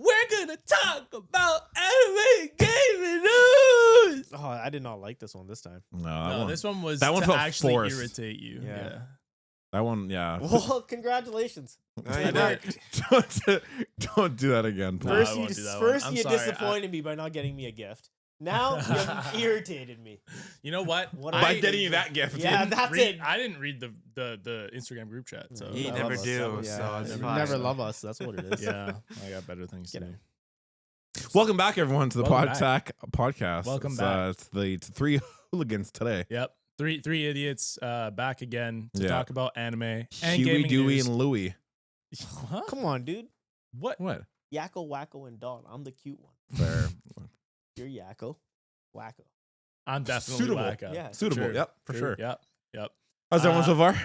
we're gonna talk about anime gaming news. Oh, I did not like this one this time. No, this one was that one to felt actually forced. irritate you. Yeah. That one, yeah. Well, congratulations. don't do that again, No, please. I First, won't do that one. first I'm you sorry, disappointed me by not getting me a gift. Now you irritated me. You know what? By getting you that gift. Yeah, that's it. I didn't read the Instagram group chat. So You I never love us, do, yeah. so it's You fine. never love us. That's what it is. yeah, I got better things to Get do. Welcome back, everyone, to the Welcome PodTech podcast. Welcome it's, back. It's three hooligans today. Yep. Three idiots back again to Yeah. talk about anime and Huey, gaming Dewey, news. and Louie. Huh? Come on, dude. What? What? Yakko, Wacko, and Dawn. I'm the cute one. Fair. You're Yakko, Wacko. I'm definitely Suitable. wacko. Yeah. Suitable. True. Yep, for True. sure. Yep. How's everyone so far?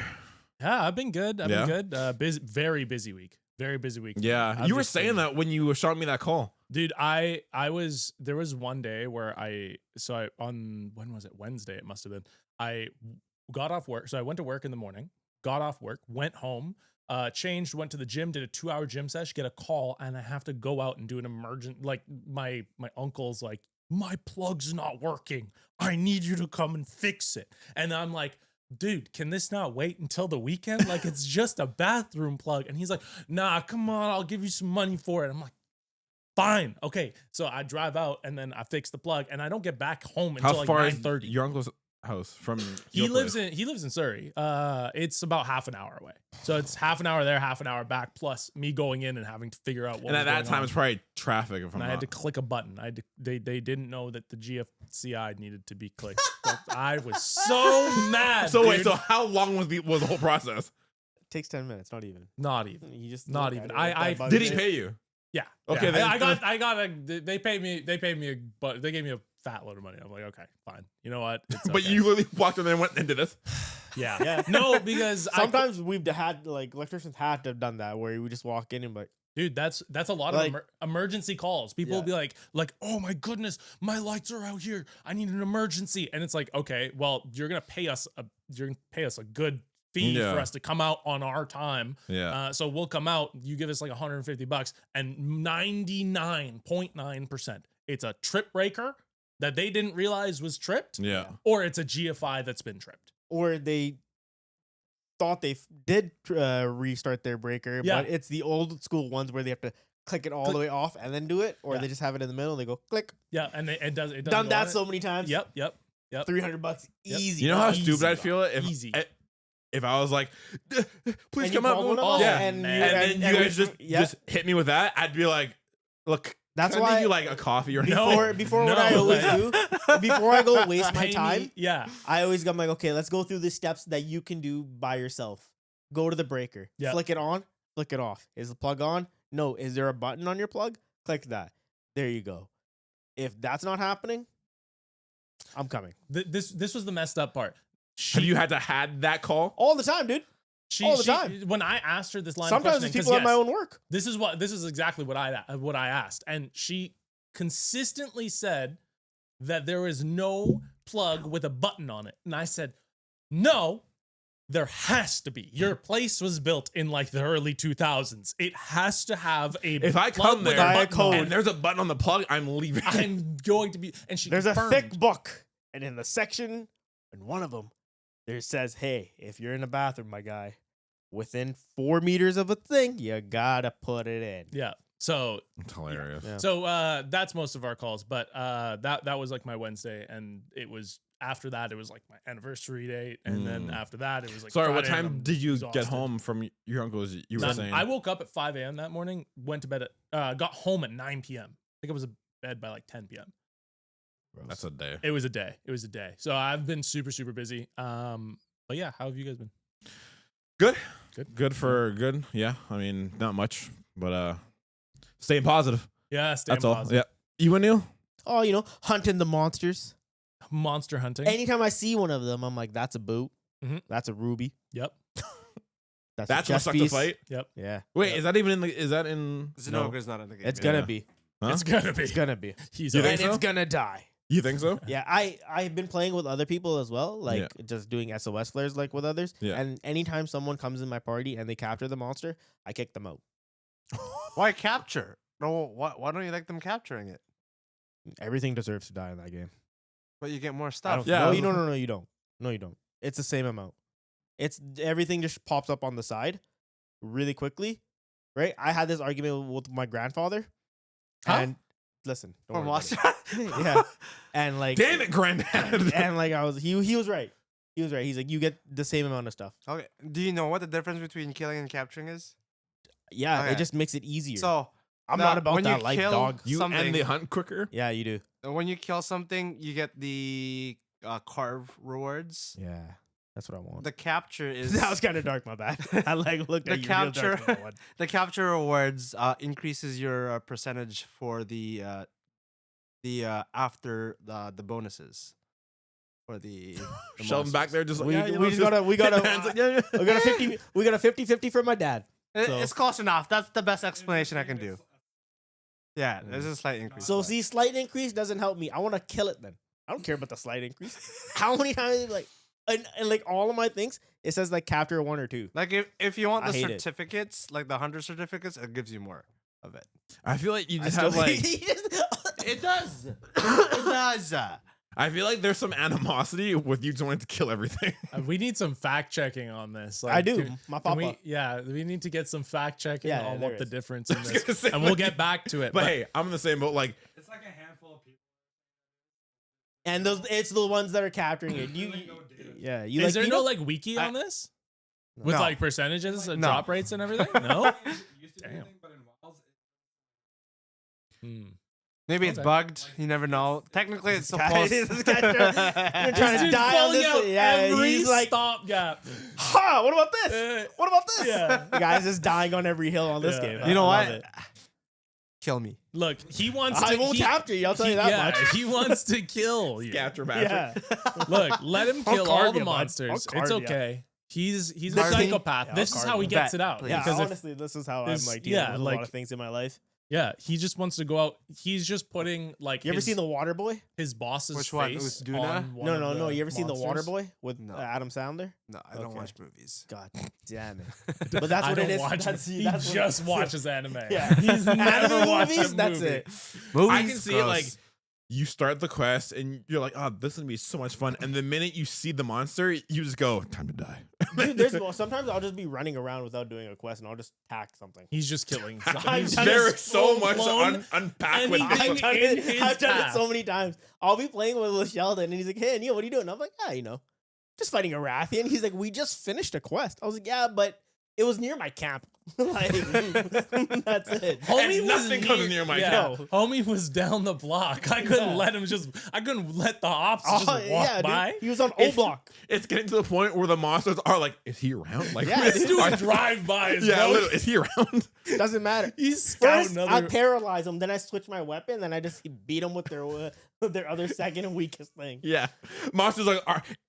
Yeah, I've been good. I've Yeah? been good. Very busy week. Very busy week. Yeah. I've You were just saying been- that when you shot me that call. Dude, there was one day where on when was it? Wednesday, it must have been. I got off work. So I went to work in the morning, got off work, went home, changed, went to the gym, did a 2-hour gym session, get a call, and I have to go out and do an emergent, like my uncle's like, my plug's not working. I need you to come and fix it. And I'm like, dude, can this not wait until the weekend? Like, it's just a bathroom plug. And he's like, nah, come on, I'll give you some money for it. I'm like, fine. Okay. So I drive out and then I fix the plug and I don't get back home until How like far 9:30. is your uncle's house from He your lives place? in Surrey. It's about half an hour away. So it's half an hour there, half an hour back, plus me going in and having to figure out what And was at that going time, on. it's probably traffic. If I'm And I not. had to click a button. They didn't know that the GFCI needed to be clicked. I was so mad. So wait, dude. so how long was the whole process? It takes 10 minutes, not even. Not even. You just Not look at even. it, like I- that bug Did he is- pay you? Yeah. Okay, Yeah. then- I got a. They paid me but they gave me a fat load of money. I'm like, okay, fine. You know what? It's But okay. you literally walked in there and went into this. Yeah. Yeah. No, because Sometimes we've had, like, electricians had to have done that where we just walk in and be like, dude, that's a lot Like- of emergency calls. People will be like, oh my goodness, my lights are out here. I need an emergency. And it's like, okay, well, you're gonna pay us a good fee Yeah. for us to come out on our time. Yeah. So we'll come out. You give us like $150, and 99.9%, it's a trip breaker that they didn't realize was tripped, Yeah. or it's a GFI that's been tripped. or they thought they did restart their breaker, Yeah. but it's the old school ones where they have to click it all the way off and then do it, or Yeah. they just have it in the middle and they go click. Yeah, and it does. Done go that on so many times. Yep. $300 Yep. easy. You know how Easy, stupid I'd bro. feel Easy. if I was like, please And come you up. called one of Oh, us, Yeah. and, man. you, And then and you we- guys yeah. just hit me with that. I'd be like, look, That's can I why make you like a coffee or before No. what I always No. do, before I go waste my Pay me- time, Yeah. I always go, I'm like, okay, let's go through the steps that you can do by yourself. Go to the breaker. Yeah. Flick it on. Flick it off. Is the plug on? No. Is there a button on your plug? Click that. There you go. If that's not happening, I'm coming. This was the messed up part. Have you had to had that call? All the time, dude. all the time. When I asked her this line Sometimes of it's questioning, people at 'cause my yes, own work. this is exactly what I asked, and she consistently said that there is no plug with a button on it, and I said, no, there has to be. Your place was built in like the early 2000s. It has to have a. If I plug come with there a Buy a button on code. and it. there's a button on the plug, I'm leaving. I'm going to be. And she There's a confirmed. thick book, and in the section, in one of them, there says, "Hey, if you're in the bathroom, my guy, within 4 meters of a thing, you gotta put it in." Yeah. So It's hilarious. Yeah. So that's most of our calls, but that was like my Wednesday, and it was after that it was like my anniversary date, and then after that it was like. Sorry, what Friday, and time I'm did you exhausted. get home from your uncle's? You were saying I woke up at 5 a.m. that morning, went to bed at got home at 9 p.m. I think I was in bed by like 10 p.m. that's a day. It was a day. It was a day. So I've been super busy. But yeah, how have you guys been? Good for good. Yeah, I mean, not much, but staying positive. Yeah, staying That's all. positive. Yeah. You and Neil? Oh, you know, hunting the monsters. Monster hunting. Anytime I see one of them, I'm like, "That's a boot. Mhm. That's a ruby. Yep. That's That's a what chess sucked piece." the fight. Yep. Yeah, Wait, Yep. is that even in the? Is that in? Zenoga's not in the game. it's yet. gonna Yeah. be. Huh? It's gonna be. It's gonna be. He's You out. think And so? it's gonna die. You think so? Yeah, I've been playing with other people as well, like just doing SOS flares like with others. Yeah. And anytime someone comes in my party and they capture the monster, I kick them out. Why capture? No, why don't you like them capturing it? Everything deserves to die in that game. But you get more I stuff. don't, Yeah, no, I you was- don't. No, you don't. No, you don't. It's the same amount. It's everything just pops up on the side really quickly, right? I had this argument with my grandfather, Huh? and listen, don't From worry about Lost. it. Yeah, and like, Damn it, granddad. and like he was right. He was right. He's like, you get the same amount of stuff. Okay. Do you know what the difference between killing and capturing is? Yeah, Okay. it just makes it easier. So I'm the- not about when you that life, kill dog. You something, end the hunt quicker. Yeah, you do. when you kill something, you get the carve rewards. Yeah, that's what I want. The capture is That was kind of dark. My bad. I like looked The at you real dark capture- with that one. the capture rewards increases your percentage for the after the bonuses for the Sheldon back there just like, We, yeah, you we know, just gotta we hitting gotta the hands like, yeah, yeah. we got a 50-50 from my dad. So- It's close enough. That's the best explanation I can do. Yeah, there's a slight increase. So but- see, slight increase doesn't help me. I want to kill it then. I don't care about the slight increase. How many times like and like all of my things, it says like capture 1 or 2. like if you want I the hate it. certificates, like the hunter certificates, it gives you more of it. I feel like you I just still- have like. It does. It does. I feel like there's some animosity with you wanting to kill everything. We need some fact checking on this. Like, I do. dude, My can papa. we need to get some fact checking Yeah, on there what the is. difference in I was this, gonna say, and we'll like, get back to it. But hey, I'm in the same boat. Like, It's like a handful of people. And those it's the ones that are capturing it. You, Like, no data. yeah, you is like there you no know- like wiki on this with No. like percentages and No. drop rates and everything? No. Used to do Damn. anything, but in Wilds, Hmm. Maybe it's Okay. bugged. You never know. Technically, it's This guy- supposed. this guy trying This to dude's die on pulling this. out Yeah, every he's like, stopgap. ha! What about this? Uh, What about this? yeah. The guy's just dying on every hill on this Yeah. game. You know I love what? it. Kill me. Look, he wants I to. won't he, capture you. I'll tell he- you that yeah, much. he wants to kill you. scatter Yeah. Look, let him I'll kill all carve the you, bud. I'll monsters. carve It's ya. okay. He's a Carve me? psychopath. Yeah, This I'll is carve how he you. gets Bet, it out. please. Yeah, Because if honestly, this is how this- I'm like dealing yeah, with a like- lot of things in my life. yeah, he just wants to go out. He's just putting like You ever his, seen The Water Boy? his boss's Which one? face Usduna? on one No, of no, no. the You ever seen The Water monsters? Boy with No. Adam Sandler? No, I don't Okay. watch movies. God damn it. But that's I what it don't is. watch That's, he that's what just it- watches anime. Yeah. He's never Anime watched movies, a that's movie. it. I can see it like you start the quest and you're like, oh, this is gonna be so much fun. And the minute you see the monster, you just go, time to die. Dude, there's sometimes I'll just be running around without doing a quest and I'll just tack something. He's just killing. I've He's done just There is so much full-blown to unpack with anything this. I've done, in it, his I've done it path. so many times. I'll be playing with Sheldon and he's like, hey, Neil, what are you doing? I'm like, yeah, you know, just fighting a Rathian. He's like, we just finished a quest. I was like, yeah, but it was near my camp. Like, that's it. Homie And was nothing comes near my yeah, camp. Homie was down the block. I couldn't Yeah. let him just. I couldn't let the ops just walk yeah, by. dude. He was on O If- block. It's getting to the point where the monsters are like, is he around? Like, Yeah, This dude. dude are- drive-bys, yeah, bro. literally, is he around? Doesn't matter. He's scouting First, I other. paralyze them, then I switch my weapon, then I just beat them with their other second and weakest thing. Yeah, monsters like,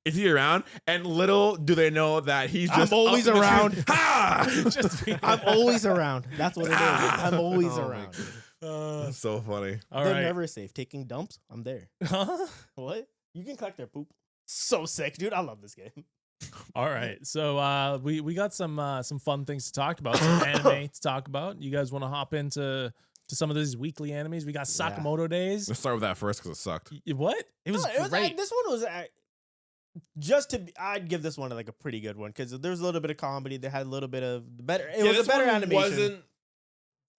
is he around? And little do they know that he's I'm just always up in the around. tree. Ha! Just I'm always around. That's what it is. I'm always Oh my around. That's so funny. all They're right. never safe. Taking dumps, I'm there. Huh? What? You can collect their poop. So sick, dude. I love this game. All right. So we got some fun things to talk about. Some anime to talk about. You guys want to hop into some of these weekly animes? We got Yeah. Sakamoto Days. Let's start with that first because it sucked. What? It was No, great. this one was I'd give this one like a pretty good one because there was a little bit of comedy. They had a little bit of better. It was a better animation. Wasn't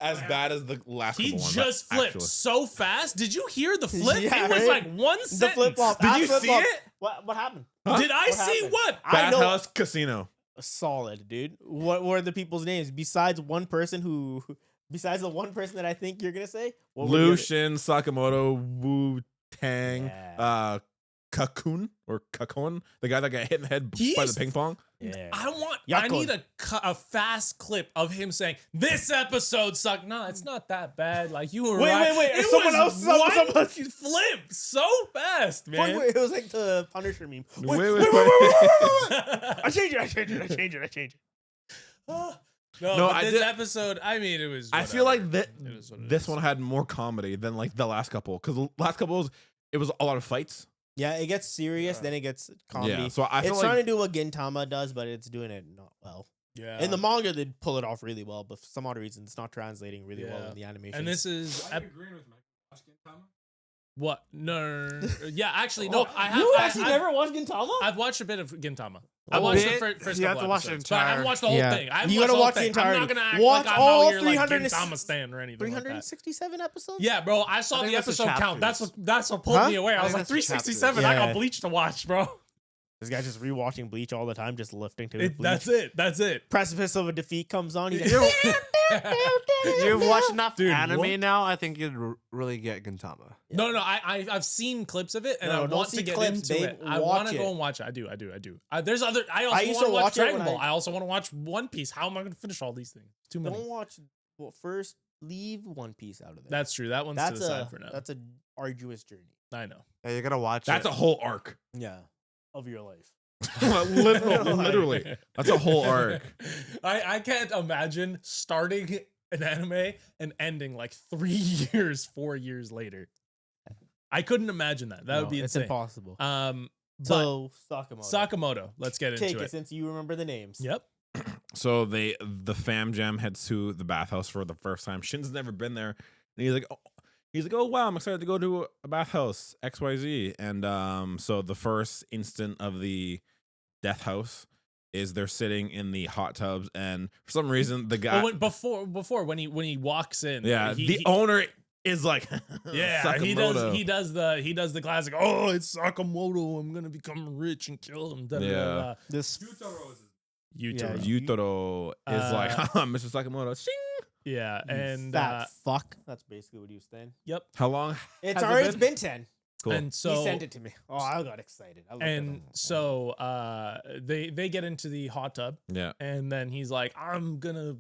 as bad as the last. He couple ones, just flipped actually. so fast. Did you hear the flip? Yeah, it was right? like one The sentence. flip flop. Did you see it? What happened? Huh? Did I What see happened? what? I know. Bathhouse Casino. Solid, dude. What were the people's names besides one person who? Besides the one person that I think you're gonna say, what were the other- Lucian, Sakamoto, Wu Tang, Yeah. Kakun or Kakon, the guy that got hit in the head by the He's- ping pong. Yeah. I Yakon. need a fast clip of him saying this episode sucked. No, it's not that bad. Like you were Wait, right. wait. It Someone was else- one someone- flip so fast, Wait, man. wait, it was like the Punisher meme. Wait, Wait, wait, wait, wait. I change it. no, No, but I this did- episode, I mean, it was. I feel like whatever. that It is what it this is. one had more comedy than like the last couple because the last couple it was a lot of fights. Yeah, it gets serious, then it gets comedy. Yeah, so I feel It's like trying to do what Gintama does, but it's doing it not well. Yeah. In the manga, they'd pull it off really well, but for some odd reason, it's not translating really well Yeah. in the animation. And this is Why are you agreeing with Mike? Watch Gintama? what? No. Yeah, actually, no. I have. You I, actually I've, never watched Gintama? I've watched a bit of Gintama. Oh. I watched Bit? the first You have couple to watch the episodes, but I haven't entire- watched the whole Yeah. thing. I haven't You watched gotta the whole watch the thing. I'm entirety. not gonna act Watch like I'm all out here like 300 Gintama stan or anything like that. 367 episodes? Yeah, bro. I saw I think the that's the episode count. chapters. That's what pulled Huh? me away. I I was think like, that's the 367. chapters. I Yeah. got Bleach to watch, bro. This guy's just rewatching Bleach all the time, just lifting to Bleach. That's it. That's it. Precipice of a defeat comes on. He's You're- like, You've watched enough Dude, anime what? now. I think you'd really get Gintama. No, I've seen clips of it, and No, I don't want see to get clips, into babe. it. I Watch want to it. go and watch it. I do. There's other. I also used want to to watch watch it Dragon when Ball. I- I also want to watch One Piece. How am I going to finish all these things? Too many. don't watch. Well, first, leave One Piece out of there. That's true. That one's to the side for now. That's a arduous journey. I know. Yeah, you gotta watch That's it. a whole arc. Yeah, of your life. Literally. That's a whole arc. I can't imagine starting an anime and ending like 3 years, 4 years later. I couldn't imagine that. That would be it's insane. impossible. But So Sakamoto, Sakamoto, let's get take into it it. since you remember the names. Yep. So the fam jam heads to the bathhouse for the first time. Shin's never been there, and he's like, oh wow, I'm excited to go to a bathhouse XYZ. And so the first instant of the death house is they're sitting in the hot tubs, and for some reason the guy, Before when he walks in, the owner is like, yeah, he does Sakamoto. he does the classic. Oh, it's Sakamoto. I'm gonna become rich and kill him. Da, da, da, Yeah. da. This Yutaro is Yutaro. Yeah, Yutaro is like, Mr. Sakamoto. Shing. Yeah, and that fuck. That's basically what he was saying. yep. How long? It's has it already been 10. Cool. And so he sent it to me. Oh, I got excited. I looked at and him. so they get into the hot tub, Yeah. and then he's like, I'm gonna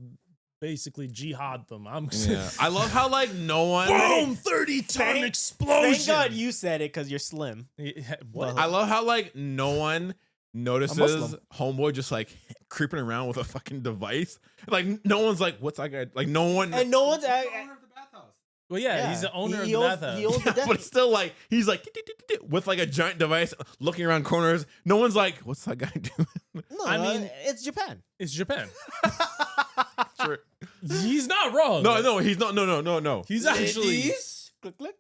basically jihad them. I'm Yeah. I love how like no one. boom, 30-ton Thank- explosion. Thank God you said it because you're slim. What? I love how like no one notices Muslim. homeboy just like creeping around with a fucking device. Like no one's like, what's that guy? Like no one. And no one's. the owner of the bathhouse. Well, yeah, he's the owner he of the owns, bathhouse. He owns the but still, like he's like with like a giant device, looking around corners. No one's like, what's that guy doing? No, I mean- it's Japan. It's Japan. Sure. He's not wrong. No, he's not. No. He's actually. Ladies, click, click.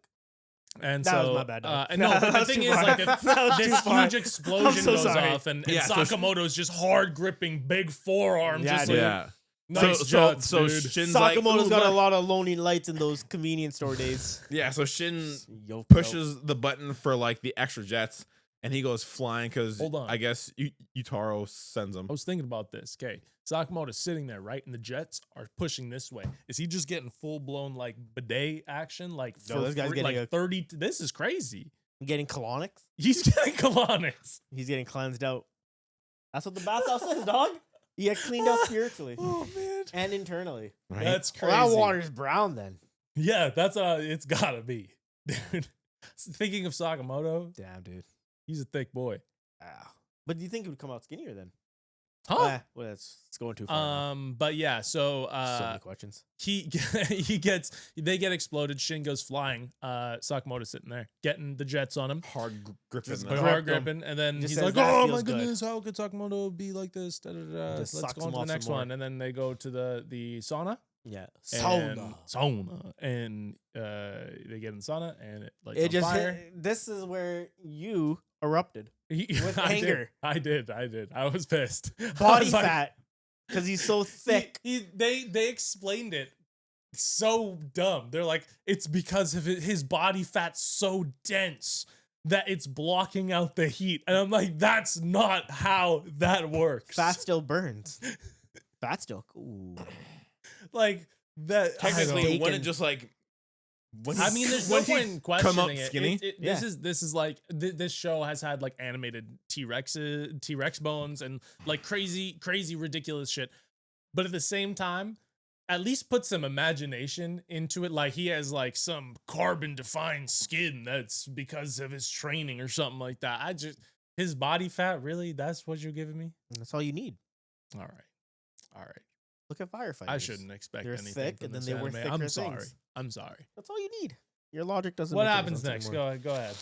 And That so, was my bad, dog. no, but That the was thing too is, far. like, That was too this far. huge explosion so goes sorry. off, and Yeah, so Sakamoto's just hard gripping, big forearm, Yeah, just dude. like, Yeah. nice job, so dude. Shin's like, Sakamoto's "Ooh, got a look." lot of lonely lights in those convenience store days. Yeah. So Shin Yo, pushes the button for like the extra jets, and he goes flying because Hold on. I guess Yutaro sends him. I was thinking about this. Okay, Sakamoto's sitting there, right, and the jets are pushing this way. Is he just getting full blown like bidet action? Like, No, for this guy's free- getting like 30. This is crazy. Getting colonics. He's getting colonics. He's getting cleansed out. That's what the bathhouse is, dog. He got cleaned out spiritually Oh man, and internally. Right? that's Well, crazy. that water's brown then. Yeah, that's it's gotta be, dude. Thinking of Sakamoto, Damn, dude. he's a thick boy. Ah. But do you think he would come out skinnier then? Huh? Well, it's going too far. But yeah, so so many questions. they get exploded. Shin goes flying. Sakamoto's sitting there, getting the jets on him. Hard gripping. Just the- grip Hard them. gripping, and then Just he's says like, that "Oh feels my good." goodness, how could Sakamoto be like this?" Da, da, da. Just Let's sucks go on him to the off some next more. one, and then they go to the sauna. Yeah. And sauna, and they get in the sauna, and it lights It on just fire. hit, this is where you erupted. With I anger. did. I was pissed. I Body was like, fat. Because he's so thick. They explained it so dumb. They're like, it's because of his body fat's so dense that it's blocking out the heat. And I'm like, that's not how that works. Fat still burns. Fat still. Ooh. like that. Technically, Bacon. wouldn't just like. I mean, there's no when he point in come up questioning it. skinny? Yeah. This is like this show has had like animated T-Rex bones and like crazy ridiculous shit, but at the same time, at least put some imagination into it. Like he has like some carbon defined skin that's because of his training or something like that. His body fat, really? That's what you're giving me? That's all you need. All right. Look at firefighters. I shouldn't expect They're anything thick, from and then this they wear anime. thicker I'm sorry. things. I'm sorry. That's all you need. Your logic doesn't What make any happens sense next? anymore. Go ahead.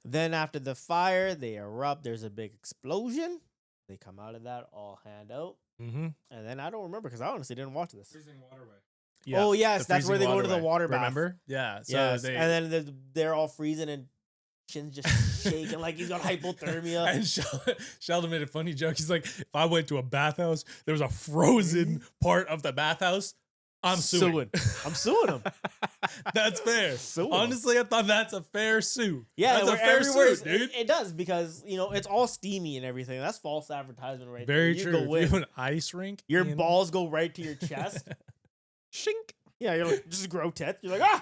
Then after the fire, they erupt. There's a big explosion. They come out of that all hand out. Mm-hmm. And then I don't remember because I honestly didn't watch this. Freezing waterway. Yeah. Oh yes, the that's where they freezing go to the waterway. water bath. Remember? Yeah. So Yes, they and then they're all freezing and Shin's just shaking like he's got hypothermia. and Sheldon made a funny joke. He's like, if I went to a bathhouse, there was a frozen part of the bathhouse, I'm suing. I'm suing him. That's fair. Suing 'em. Honestly, I thought that's a fair sue. Yeah, that's a where fair everywhere suit, dude. it does because it's all steamy and everything. That's false advertisement right Very there. true. You go If you in, have an ice rink, your in- balls go right to your chest. Shink. Yeah, you're like just grow tits. You're like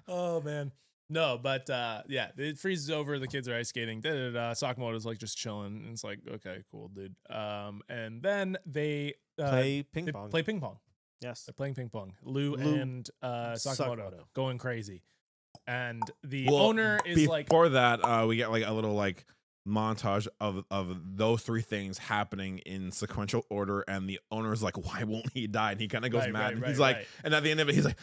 Oh man. No, but yeah, it freezes over. The kids are ice skating. Sakamoto's like just chilling. And it's like, okay, cool, dude. And then they play ping they pong. play ping pong. Yes. They're playing ping pong. Lou Lou and Sakamoto Sakamoto. going crazy. And the Well, owner is like, Before that, we get like a little like montage of those three things happening in sequential order, and the owner's like, "Why won't he die?" And he kind of goes Right, mad. right, and right, he's like, right. and at the end of it, he's like,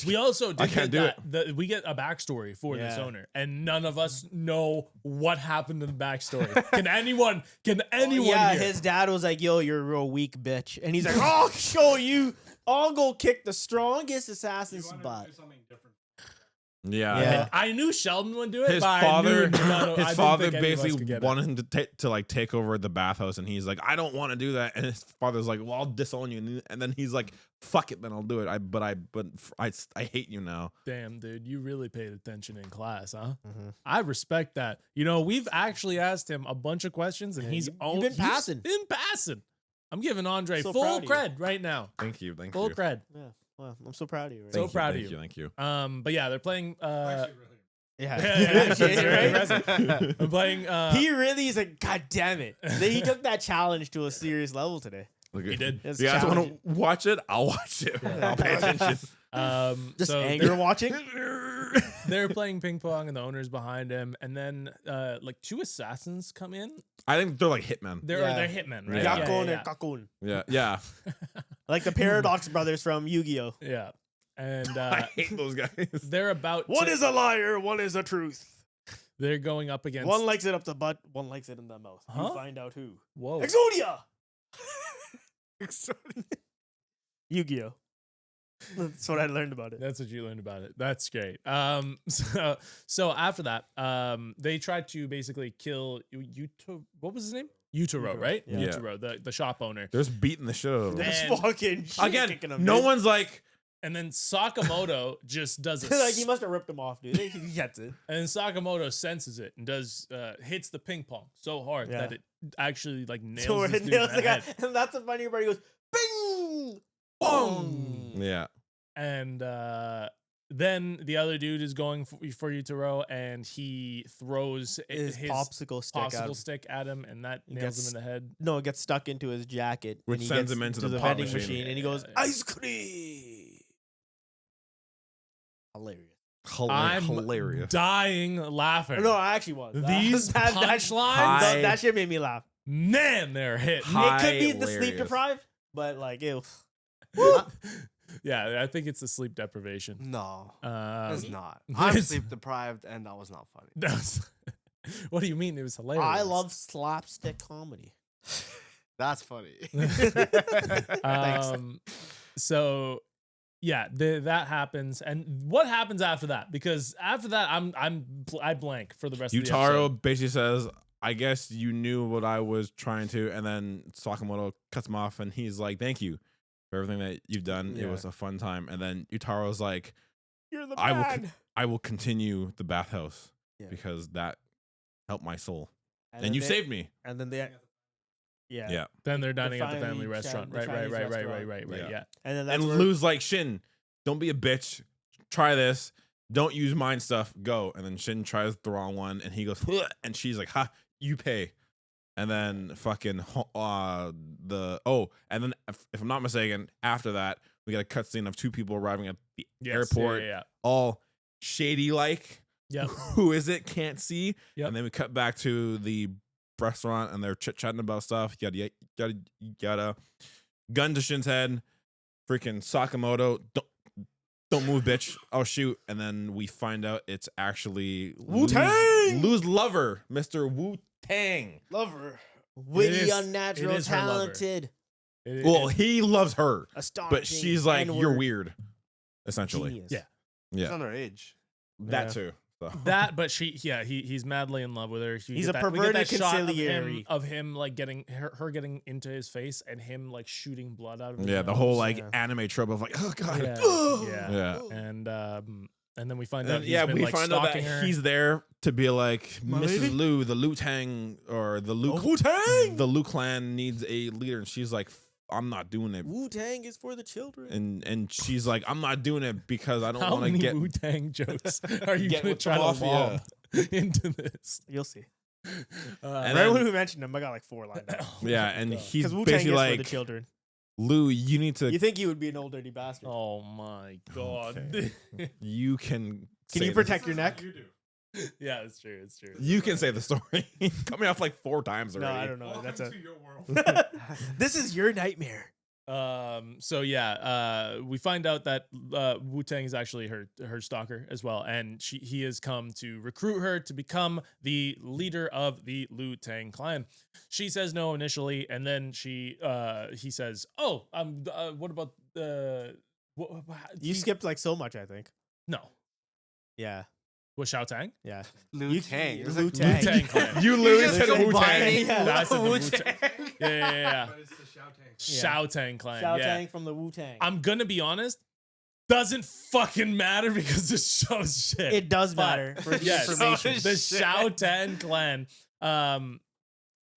we also did can't get do that. We get a backstory for this Yeah. owner, and none of us know what happened to the backstory. Can anyone? Yeah, Here? his dad was like, "Yo, you're a real weak bitch," and he's like, "I'll show you. I'll go kick the strongest You assassin's wanted butt." to do something different. yeah. Yeah. I knew Sheldon would do it. His but father, I knew none of, I his didn't father think any of us could basically get it. wanted him to take over the bathhouse, and he's like, "I don't want to do that." And his father's like, "Well, I'll disown you." And then he's like, "Fuck it, then I'll do it." I hate you now. Damn, dude, you really paid attention in class, huh? Mhm. I respect that. We've actually asked him a bunch of questions, and Yeah, he's you've been passing. Been passing. I'm giving Andre So full proud of you. cred right now. Thank you. Full cred. Yeah, well, I'm so proud of you. Right? So proud of Thank you. Thank you. But yeah, they're playing. Actually, really. yeah, Yeah, Actually, it's very right? impressive. I'm playing. He really is like, God damn it! He took that challenge to a serious level today. Look He at- did. It's You guys want challenging. to watch it? I'll watch it. I'll pay attention. Just so anger watching. they're playing ping pong, and the owner's behind him, and then like two assassins come in. I think they're like hitmen. They're hitmen, right? Yeah. Yakun yeah, and Kakun, Yeah. like the Paradox brothers from Yu-Gi-Oh. yeah. And I hate those guys. they're about. One to- is a liar, one is a truth. They're going up against. One likes it up the butt, one likes it in the mouth. Huh? You find out who. Whoa. Exodia. Yu-Gi-Oh. That's what I learned about it. That's what you learned about it. That's great. So after that, they tried to basically kill what was his name? Utaro, Utaro, right? yeah. Yeah. Utaro, the shop owner. They're just beating the shit out of them. There's And- fucking shit Again, kicking him, no dude. one's like, And then Sakamoto just does a like he must have ripped him off, dude. He gets it. and then Sakamoto senses it and does hits the ping pong so hard Yeah. that it actually like nails So this it dude nails in the the guy, head. and that's the funny part. He goes, "Bing, boom." yeah. And then the other dude is going for Utaro, and he throws His popsicle stick popsicle out. stick at him, and that He nails gets- him in the head. No, it gets stuck into his jacket, Which and he sends gets him into to the the pop vending machine. machine, and he goes, Yeah. "Ice cream." Hilarious. I'm Hilarious. dying laughing. No, I actually was. These punchlines, Hi- that shit made me laugh. man, they're hitting. It could be the sleep Hilarious. deprived, but like, ew. Yeah, I think it's the sleep deprivation. No, Um, it's not. I'm it's- sleep deprived, and that was not funny. that's- what do you mean? It was hilarious. I love slapstick comedy. That's funny. Thanks. So yeah, that happens, and what happens after that? Because after that, I blank for the rest of the Utaro episode. basically says, I guess you knew what I was trying to, and then Sakamoto cuts him off, and he's like, thank you for everything that you've done. It Yeah. was a fun time. And then Utaro's like, You're the I will man. I will continue the bathhouse Yeah. because that helped my soul. And then you they- saved me. And then they, yeah. Yeah. Then they're dining at the family family chat- restaurant. the Right. Chinese restaurant. Yeah. Yeah. And then that's And where, Lou's like, Shin, don't be a bitch. Try this. Don't use mine stuff. Go. And then Shin tries the wrong one, and he goes, "Huh," and she's like, ha, you pay. And then fucking and then if I'm not mistaken, after that we got a cutscene of two people arriving at the Yes, airport, Yeah. all shady like. Yep. Who is it? Can't see. Yep. And then we cut back to the restaurant, and they're chit chatting about stuff. Yada yada yada. Gun to Shin's head. Freaking Sakamoto. Don't move, bitch. Oh shoot. And then we find out it's actually Wu-Tang! Lou's lover, Mr. Wu-Tang. Lover. Witty, is- unnatural, it is her lover. talented, Well, he loves her, astonishing. but she's like, you're N-word weird, essentially. genius. Yeah. He's Yeah, underage. that Yeah. too. So. that, but he's madly in love with her. You He's get a we get that perverted shot of conciliary. him like getting her getting into his face and him like shooting blood out of his Yeah, the nose. whole like Yeah. anime trope of like, oh god. Yeah, Yeah. And then we find out And he's yeah, been we like find out that stalking her. he's there to be like My Mrs. lady? Liu, the Liu Tang or the Liu Wu-Tang! the Liu clan needs a leader, and she's like, I'm not doing it. Wu-Tang is for the children. And she's like, I'm not doing it because I don't How want to many get Wu-Tang jokes are you get gonna with the try to mafia. lob into this? You'll see. And Right then- when we mentioned him, I got like 4 lined up. yeah, and God. he's Because Wu-Tang is basically for the like, children. Lou, you need to You think he would be an old dirty bastard? Oh my god. Okay. you can Can say you this. protect your neck? You do. Yeah, it's true. It's true. You can say the story. Cut me off like 4 times No, already. I don't know. Welcome That's a. to your world. This is your nightmare. So yeah, we find out that Wu-Tang is actually her stalker as well, and he has come to recruit her to become the leader of the Liu Tang clan. She says no initially, and then he says, "Oh, what about You skipped like so much, I think. No, Yeah. with Shao Tang? Yeah. Liu Tang. It's Liu like- Tang. Wu-Tang clan. You literally just said said Wu-Tang. Wu-Tang. Yeah. That's the Wu-Tang. Yeah. But it's the Shao Tang. Shao Tang clan. Shao yeah. Tang from the Wu Tang. I'm gonna be honest. Doesn't fucking matter because this show's shit. It does But- matter for the Yes. information. The Shit. Shao Tang clan.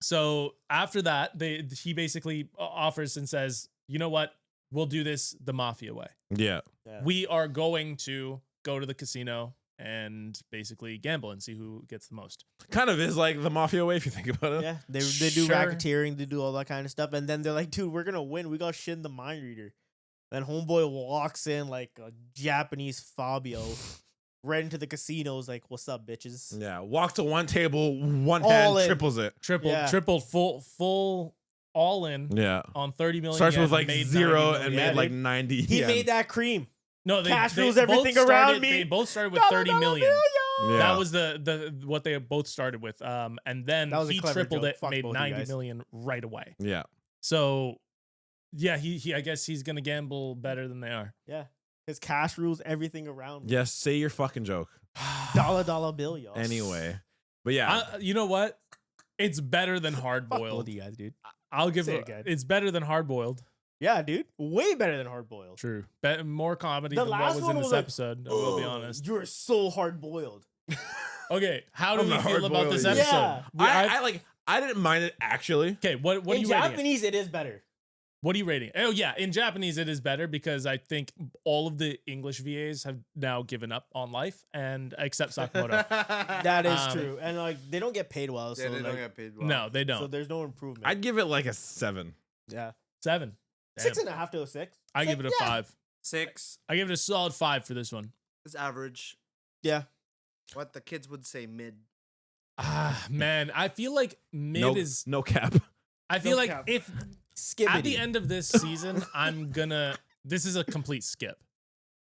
So after that, he basically offers and says, "You know what? We'll do this the mafia way. Yeah. Yeah. We are going to go to the casino and basically gamble and see who gets the most." Kind of is like the mafia way if you think about it. Yeah, they do Sure. racketeering, they do all that kind of stuff, and then they're like, "Dude, we're gonna win. We got Shin the Mind Reader." Then homeboy walks in like a Japanese Fabio, right into the casinos. Like, "What's up, bitches?" Yeah. Walk to one table, one All hand in. triples it. Tripled full all in Yeah. on 30 million. Starts yen, with like made 0 90 and million. made like 90. He yeah. made that cream. No, Cash rules both everything around started- me. They both started with 30 million. Yeah. That was the what they both started with. And then That was a he clever tripled joke. it, Fuck made both of you 90 guys. million right away. Yeah. So yeah, he I guess he's gonna gamble better than they are. Yeah, his cash rules everything around. me. Yes. Say your fucking joke. Dollar bill, y'all. Anyway. But yeah. You know what? It's better than hard Fuck both boiled. of you guys, dude. I'll give Say it. it again. It's better than hard boiled. Yeah, dude, way better than hard boiled. True. More comedy The than what last was one in this was like, episode. I will be honest. You're so hard boiled. Okay, how do I'm we not feel about this hard-boiled episode? either. I didn't mind it actually. Okay, what are In you rating it? Japanese, it is better. What are you rating? Oh yeah, in Japanese it is better because I think all of the English VAs have now given up on life and except Sakamoto. That is Um, true, and like they don't get paid well, so Yeah, they don't like, get paid well. No, they don't. so there's no improvement. I'd give it like a 7. yeah, 7. Damn. 6.5 to a 6. I give it a 5. 6 I give it a solid 5 for this one. is average. Yeah, What the kids would say mid. Ah, man, I feel like mid is. no cap. I feel no like cap. if skip at the end of this season, I'm gonna. This is a complete skip.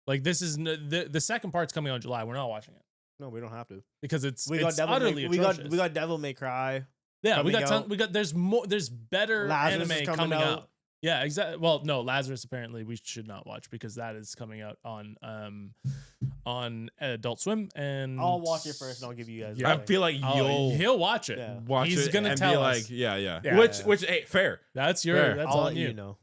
Like this is the second part's coming on July. We're not watching it No, we don't have to. because it's We got it's Devil utterly May, atrocious. we got Devil May Cry. yeah, we coming got out. we got there's more there's better Lazarus is anime coming coming out. out. Yeah, exactly. Well, no, Lazarus apparently we should not watch because that is coming out on Adult Swim and I'll watch it first, and I'll give you guys. I my- feel like he'll watch it. Yeah. watch He's it gonna and tell be us. like, yeah. Yeah. Which hey, fair. That's your Fair. that's I'll on let you. you know.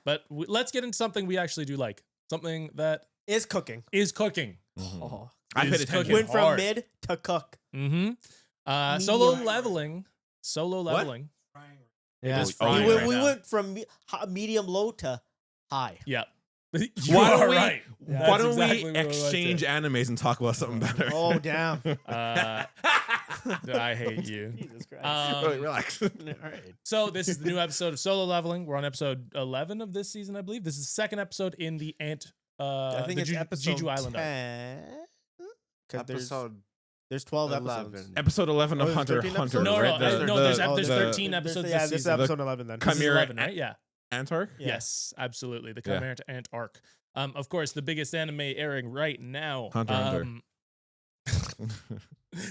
But let's get into something we actually do like. Something that Is cooking. is cooking. Oh. I paid Is attention. cooking. Went from hard. mid to cook. Mm-hmm. Solo Medium. leveling. Solo leveling. Trying. Yeah, is Oh, frying yeah. right we now. went from medium low to high. Yeah. You Why are don't we- right. Why That's don't exactly we what I was exchange animes and talk about something better? Oh damn! I hate you. Jesus Christ! Really, relax. All right. So this is the new episode of Solo Leveling. We're on episode 11 of this season, I believe. This is the second episode in the I think the it's episode Jeju Island arc. 10. Because Episode there's 12 11. episodes. Episode 11 Oh, of there's Hunter 13 Hunter. episodes? No, right? there's, oh, there's there's 13 episodes Yeah, this this is season. episode 11 then. This is Chimera 11, right? Yeah. Antark? Yeah. Yes, absolutely. The Yeah. Chimera to Ant arc. Of course, the biggest anime airing right now. Hunter x Hunter.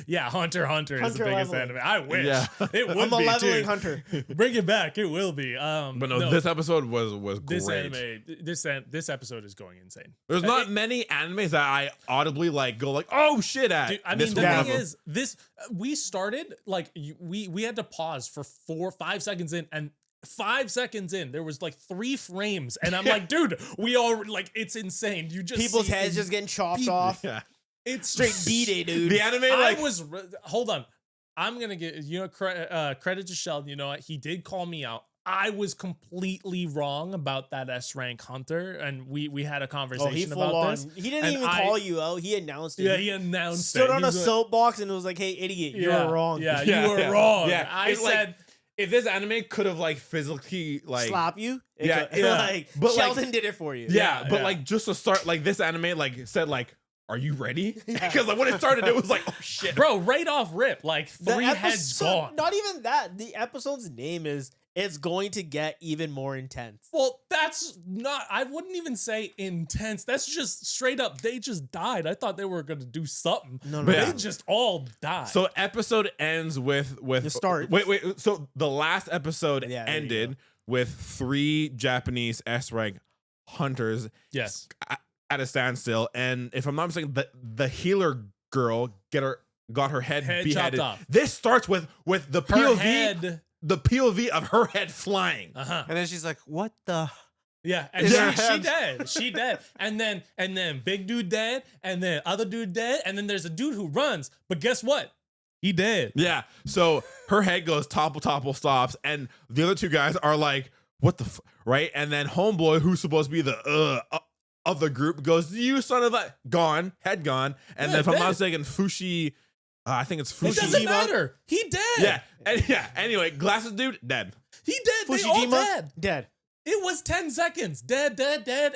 Yeah, Hunter is the Hunter biggest leveling. anime. I wish Yeah. it would I'm a be leveling too. hunter. Bring it back. It will be. But no, this episode was this great. anime, this episode is going insane. There's not many animes that I audibly like go like, oh shit at. Dude, I This mean, the one thing of is, this we started like we had to pause for 5 seconds in, and 5 seconds in, there was like 3 frames, and I'm like, dude, we all like, it's insane. You just People's see heads just getting chopped people- off. yeah. it's Straight D-Day, dude. The anime I like was hold on. I'm gonna get credit to Sheldon. You know what? He did call me out. I was completely wrong about that S rank Hunter, and we had a Oh, conversation he full about on. this. He didn't And even call you out. He announced it. Yeah, he announced stood it. on a He's like, soapbox and was like, "Hey, idiot, you yeah, were wrong." Yeah, Yeah, you were yeah. wrong. Yeah, I it's like- said. if this anime could have like physically like slap you. It Yeah, could- yeah. like But, like- Sheldon did it for you. yeah, Yeah, but yeah. like just to start like this anime like said like, are you ready? Because like when it started, it was like, oh shit. Bro, right off rip, like The 3 heads episode- gone. Not even that. The episode's name is "It's Going to Get Even More Intense." Well, that's not, I wouldn't even say intense. That's just straight up, they just died. I thought they were going to do something. No, But no. they just all died. So episode ends with The start. Wait. So the last episode Yeah, there you ended with 3 Japanese S rank hunters yes. at a standstill, and if I'm not mistaken, the healer girl got her head Head beheaded. chopped off. This starts with the Her POV, head. the POV of her head flying. Uh-huh. And then she's like, "What the?" Yeah, and Yeah. she dead. She dead. And then big dude dead, and then other dude dead, and then there's a dude who runs. But guess what? He dead. Yeah. So her head goes topple, stops, and the other 2 guys are like, "What the right?" And then homeboy, who's supposed to be the of the group, goes, "You son of a gone, head gone." And Yeah, then if I'm dead. not mistaken, Fushi, I think it's It Fushi. doesn't matter. He dead. Yeah. And yeah. Anyway, glasses dude dead. He dead. They all Fushijima dead. dead. It was 10 seconds. Dead,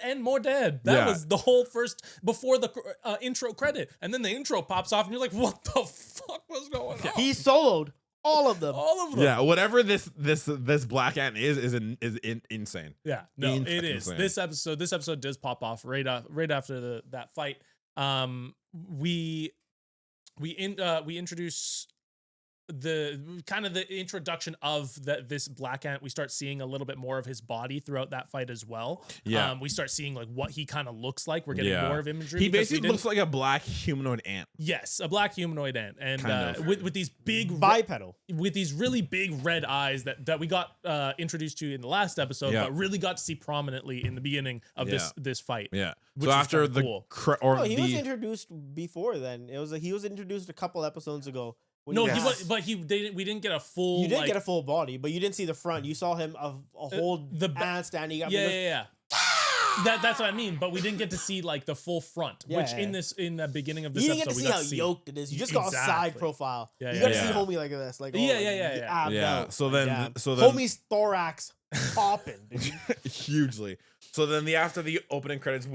and more dead. That Yeah. was the whole first, before the intro credit. And then the intro pops off, and you're like, what the fuck was going on? He soloed all of them. All of them. Yeah. Whatever this black ant is insane. Yeah, no, Being it fucking is. insane. This episode does pop off right after that fight. We introduce the kind of the introduction of this black ant. We start seeing a little bit more of his body throughout that fight as well. Yeah. We start seeing like what he kind of looks like. We're getting Yeah. more of imagery. He because we basically didn't- looks like a black humanoid ant. yes, a black humanoid ant, and Kind of. with these big Bipedal. with these really big red eyes that we got introduced to in the last episode, Yeah. but really got to see prominently in the beginning of Yeah. this fight. Yeah. Which So is after kinda the cool. Oh, he was introduced before then. He was introduced a couple episodes ago. when No, he he was- was, but we didn't get a full. You didn't like, get a full body, but you didn't see the front. You saw him a whole the ba- ant standing up. yeah. That's what I mean. But we didn't get to see like the full front, which Yeah. in the beginning of this You didn't get episode to we see got how to see. yoked it is. You just got a side Exactly. profile. Yeah, you yeah, got to yeah. see homie like this, like Yeah, like, yeah. the ab Yeah. belt, So like then- that. so then- homie's thorax popping. dude. hugely. So then after the opening credits,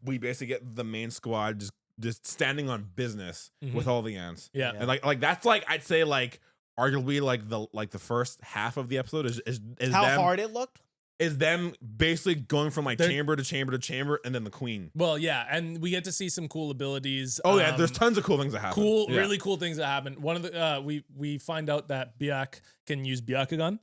we basically get the main squad just standing on business Mhm. with all the ants. Yeah. And like that's like I'd say like arguably like the first half of the episode is How them, hard it looked. is them basically going from like They're- chamber to chamber to chamber and then the queen. Well, yeah, and we get to see some cool abilities. Oh yeah, there's tons of cool things that happen. cool, Yeah. really cool things that happen. One of the we find out that Byack can use Byakugan,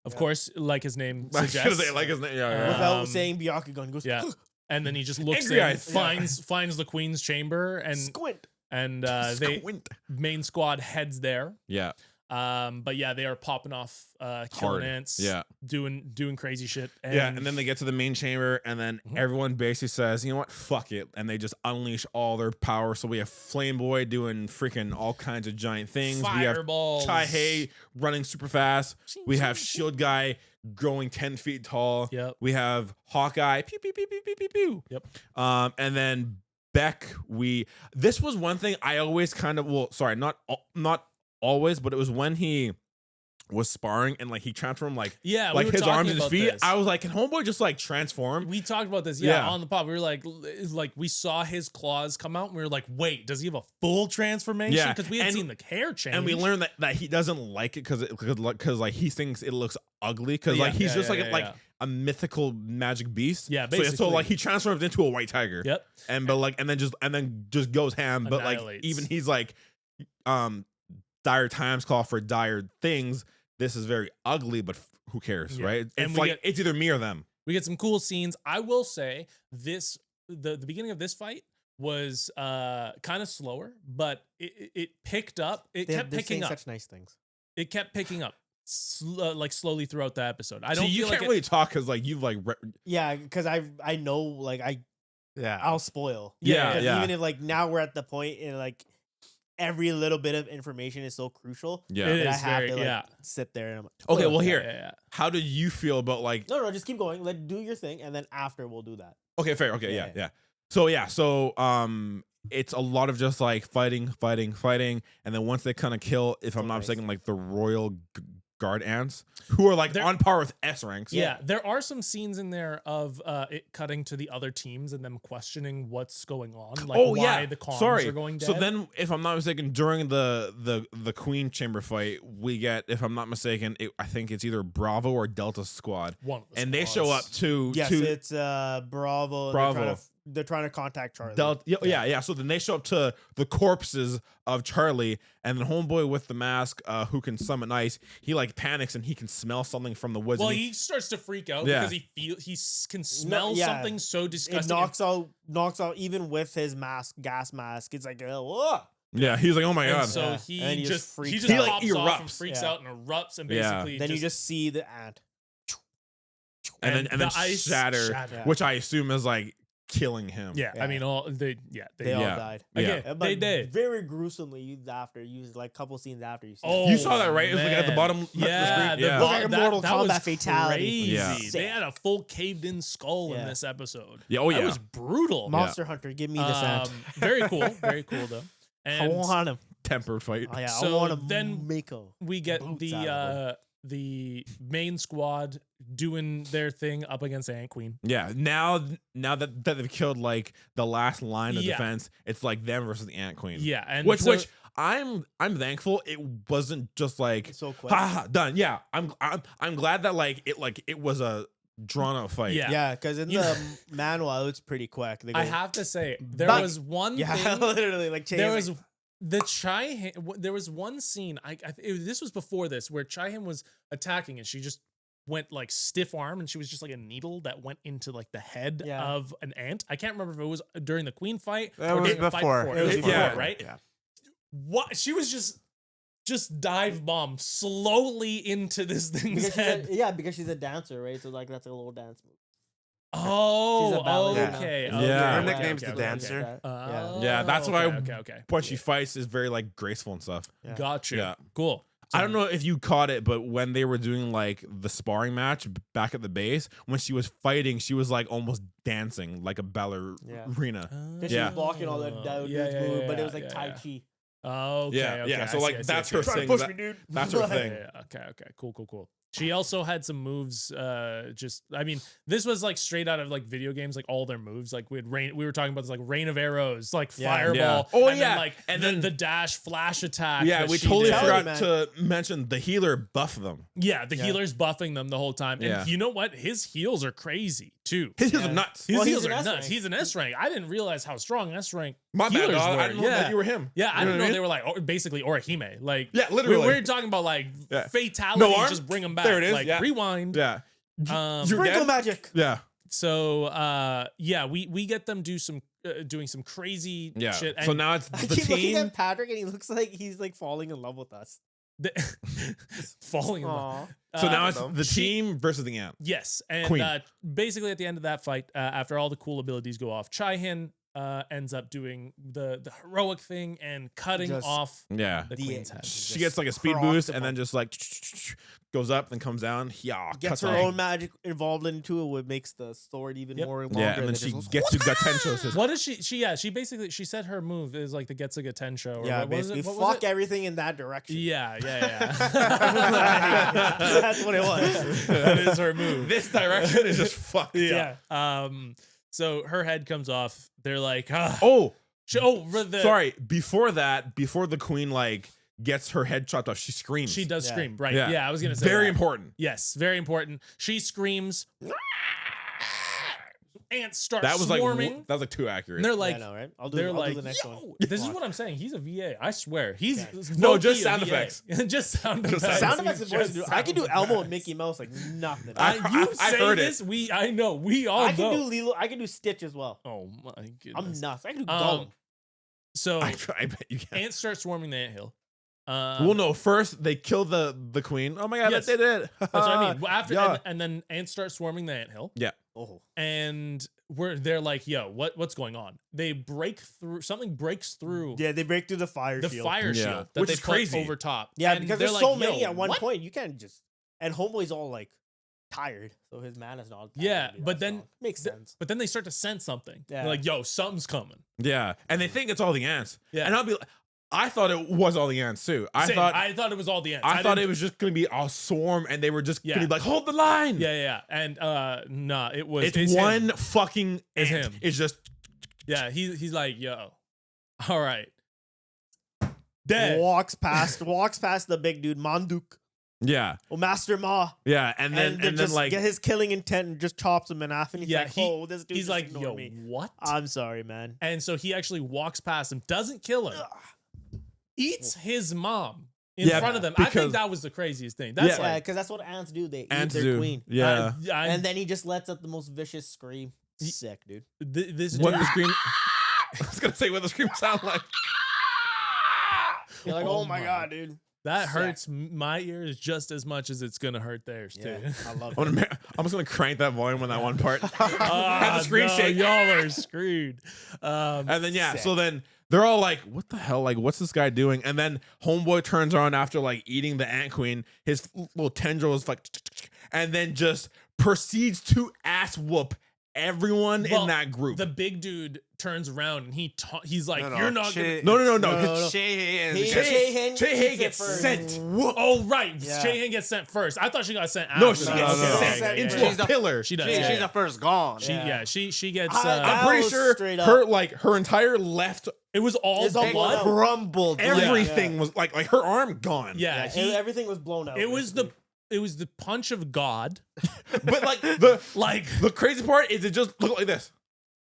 of course, like his name I was gonna suggests. say, like his name. Yeah. Without saying Byakugan, he goes, Yeah. And then he just looks Angry in, eyes. finds the queen's chamber, and squint. they Squint. main squad heads there. Yeah. But yeah, they are popping off, killing Hard. ants, Yeah. doing crazy shit. And Yeah, and then they get to the main chamber, and then Mhm. everyone basically says, "You know what? Fuck it," and they just unleash all their power. So we have Flame Boy doing freaking all kinds of giant things. fireballs. We have Chai running super fast. We have Shield Guy growing 10 feet tall. Yep. We have Hawkeye. Pew pew pew pew pew pew pew. Yep. And then Beck. This was one thing I always kind of not always, but it was when he was sparring and like he transformed like Yeah, we like were his talking arms and his about feet. this. I was like, can Homeboy just like transform? We talked about this, Yeah. on the pod. We were like we saw his claws come out, and we were like, wait, does he have a full transformation? Yeah, Because we had and- seen the hair change. And we learned that he doesn't like it because like he thinks it looks ugly because like he's just like a mythical magic beast. Yeah, So basically. like he transforms into a white tiger. Yep. And then just goes ham. But like Annihilates. even he's like, um dire times call for dire things. This is very ugly, but who cares, Yeah. right? And It's we like get- it's either me or them. We get some cool scenes. I will say the beginning of this fight was kind of slower, but it picked up. It kept They're picking saying up. such nice things. It kept picking up, like slowly throughout the episode. I So don't you feel can't like really talk because like you've like Yeah, because I know like Yeah. I'll spoil. Yeah, 'Cause yeah. Even if like now we're at the point in like every little bit of information is so crucial yeah. It that I is have very- to like yeah. sit there and I'm like, Okay, "Ugh." well Yeah, here, yeah, yeah. how do you feel about like? No, just keep going. Let do your thing, and then after we'll do that. Okay, fair. Okay, Yeah, yeah. So it's a lot of just like fighting, and then once they kind of kill, if I'm not nice. mistaken, like the royal guard ants who are like They're- on par with S ranks. Yeah, there are some scenes in there of it cutting to the other teams and them questioning what's going on, like Oh why yeah. the comms Sorry. are going dead. So then, if I'm not mistaken, during the Queen Chamber fight, we get, if I'm not mistaken, I think it's either Bravo or Delta Squad, one of the and they show up squads. to Yes, to it's Bravo. and Bravo. They're trying to contact Charlie. Delta. Yeah. So then they show up to the corpses of Charlie, and the homeboy with the mask, who can summon ice, he like panics and he can smell something from the woods. Well, and he starts to freak out Yeah. because he can smell yeah. something so It disgusting. knocks out even with his mask, gas mask. It's like, whoa. yeah, he's like, oh my and god. so Yeah. he And then he just just freaks he just out. He, like, pops off and erupts. freaks Yeah. out and erupts and Yeah. basically Then you just see the ant. and then the ice shatter, Yeah. which I assume is like killing him. Yeah, Yeah. I mean all they They all Yeah. died. again Yeah. But they did. very gruesomely after. You like a couple scenes after you see. Oh, You saw that, right? It was, like, at the man. bottom left of the Yeah, screen. Yeah. Looked like a Mortal that was Kombat fatality. Crazy. Yeah. They had a full caved-in skull in Yeah. this episode. Yeah, oh, That yeah. was brutal. Monster Hunter, give me this ant. Very cool. Very cool though. I And want him. Tempered fight. Oh, yeah, So I want to then make him. we get boots out of the main squad doing their thing up against Ant Queen. Yeah, now that they've killed like the last line of Yeah. defense, it's like them versus the Ant Queen. Yeah, and which so- I'm thankful it wasn't just like It's so quick. ha ha done. Yeah, I'm glad that like it was a drawn out fight. Yeah. Yeah, because in You- the manual, it's pretty quick. They I go- have to say there Back. was one yeah, thing. literally like There chasing. was the there was one scene. This was before this where Chihim was attacking and she just went like stiff arm and she was just like a needle that went into like the head Yeah. of an ant. I can't remember if it was during the Queen fight That or was during the fight before. before. It was It was before. before, right? Yeah. What she was just dive bomb slowly into this thing's because head. because she's a dancer, right? So like that's a little dance move. Oh, She's a ballerina. okay. Yeah. okay, Her okay, nickname's okay, the okay, dancer. okay. Yeah, that's why Okay. when she fights is very like graceful and stuff. Yeah. Gotcha. Yeah. Cool. I don't know if you caught it, but when they were doing like the sparring match back at the base, when she was fighting, she was like almost dancing like a ballerina. Because she Yeah. was blocking all the Oh, yeah, move, but it yeah, was like yeah, Tai yeah. Chi. Oh, okay. Yeah, okay. yeah. So I see, like I see, that's I her see. thing. Push That- me, dude. that's her Yeah, thing. yeah, okay. Cool. She also had some moves. Just, I mean, this was like straight out of like video games, like all their moves. Like we were talking about this, like rain of arrows, like Yeah. fireball. Yeah. Oh, and yeah. Then, like And and then then- the dash flash attack. Yeah, that we she totally did. forgot man. to mention the healer buffed them. Yeah, the Yeah. healer's buffing them the whole time. And Yeah. you know what? His heals are crazy too. His Yeah. are nuts. His Well, he's heals an are S nuts. rank. He's an S rank. I didn't realize how strong S rank My bad, healers dog. were. I didn't know yeah. that you were him. Yeah, I You know didn't know what they were like basically Orihime. Like Yeah, literally. we're talking about like Yeah. fatality. No arm? Just bring them back. There it is, Like yeah. rewind. Yeah. Um, You're Sprinkle dead? magic. Yeah. So yeah, we get them doing some crazy Yeah. shit. So And now it's I the keep looking team. at Patrick and he looks like he's like falling in love with us. falling in love. Aw. So Uh, now it's know. the team versus the ant. Yes, and Queen. basically at the end of that fight, after all the cool abilities go off, Chaihin ends up doing the heroic thing and cutting Just- off Yeah. the The- queen's head. She gets like a speed her boost octopus. and then just like goes up, then comes down. Yeah. Gets cuts her off. own magic involved into it, what makes the sword even Yep. more longer. Yeah, and then it she just goes, gets to Gatencho. Says, What is she? She basically she said her move is like the Getsuga Tensho. Or yeah, what was basically, it? What was fuck it? everything in that direction. Yeah. That's what it was. That is her move. this direction is just fucked. Yeah. So her head comes off. They're like, ah. Oh, Sorry. Before that, before the queen like gets her head chopped off, she screams. She does Yeah. scream, right? Yeah. Yeah, I was gonna say Very that. important. Yes, very important. She screams. ants start That was swarming. that was like too accurate. And they're Yeah, like, I know, right? I'll they're do like, the next yo, one. this is Watch. what I'm saying. He's a VA. I swear. He's Okay. No, low-key just a sound VA. effects. Just sound Just effects. Sound effects He's and voice, just dude. I can do sound Elmo and effects. Mickey Mouse like nothing. You I say heard it. this, I know. We all I know. can do Lilo. I can do Stitch as well. Oh my goodness. I'm nuts. I can do Um, Gollum. So I bet you can. ants start swarming the anthill. Well, no. First, they kill the queen. Oh my god, Yes. they did it. That's what I mean. Well, after Yeah. and then ants start swarming the anthill, Oh, and they're like, "Yo, what's going on?" They break through. Something breaks through yeah, they break through the fire the shield. fire Yeah. shield that Which they is put crazy. over top. Yeah, And because they're there's like, so many "Yo, at one what?" point. You can't just. And Homeboy's all like tired, so his mana's not. Yeah, gonna be but that then strong. Makes sense. But then they start to sense something. Yeah. They're like, "Yo, something's coming." Yeah, and they think it's all the ants. Yeah. And I thought it was all the ants too. I Same. thought I thought it was all the ants. I thought didn't- it was just gonna be a swarm, and they were just Yeah. gonna be like, hold the line. Yeah. And nah, it was. It's him. one fucking It's ant. him. It's just Yeah, he's like, "Yo, all right, dead." Walks past the big dude, Manduk, yeah, or Master Ma, yeah, and then they just like get his killing intent and just chops him in half. And he's Yeah, like, "Oh, this dude." He's just like, ignored "Yo, me. what?" I'm sorry, man." And so he actually walks past him, doesn't kill him, eats his mom in Yeah, front of them. I because- think that was the craziest thing. That's Yeah, like, because that's what ants do. They ants eat their do. queen, Yeah. and then he just lets out the most vicious scream. Sick, dude. this What dude, the scream? I was gonna say what the scream sound like. You're like, Oh "Oh my my. god, dude." that sick. hurts my ears just as much as it's gonna hurt theirs too. Yeah, I love I'm, it. gonna, I'm just gonna crank that volume on that one part. Ah, Have the screen no, shake. y'all are screwed. And then Sick. so then they're all like, "What the hell? Like, what's this guy doing?" And then Homeboy turns around after like eating the ant queen. His little tendril is like, and then just proceeds to ass whoop everyone Well, in that group. The big dude turns around and he's like, No, "You're not Che- no. No. Che Che gets sent. Oh right, Yeah. Shayhan gets sent first. I thought she got sent. No, after. she Okay, gets okay, sent okay, into yeah, a yeah. the- pillar. She does. Yeah. She's the first gone. She gets. I- I'm that pretty was sure straight her entire left it was all It's all blown blood. out. crumbled. everything was like her arm gone. Yeah, everything was blown out. it was basically. it was the punch of God. But like the Like crazy part is it just looked like this.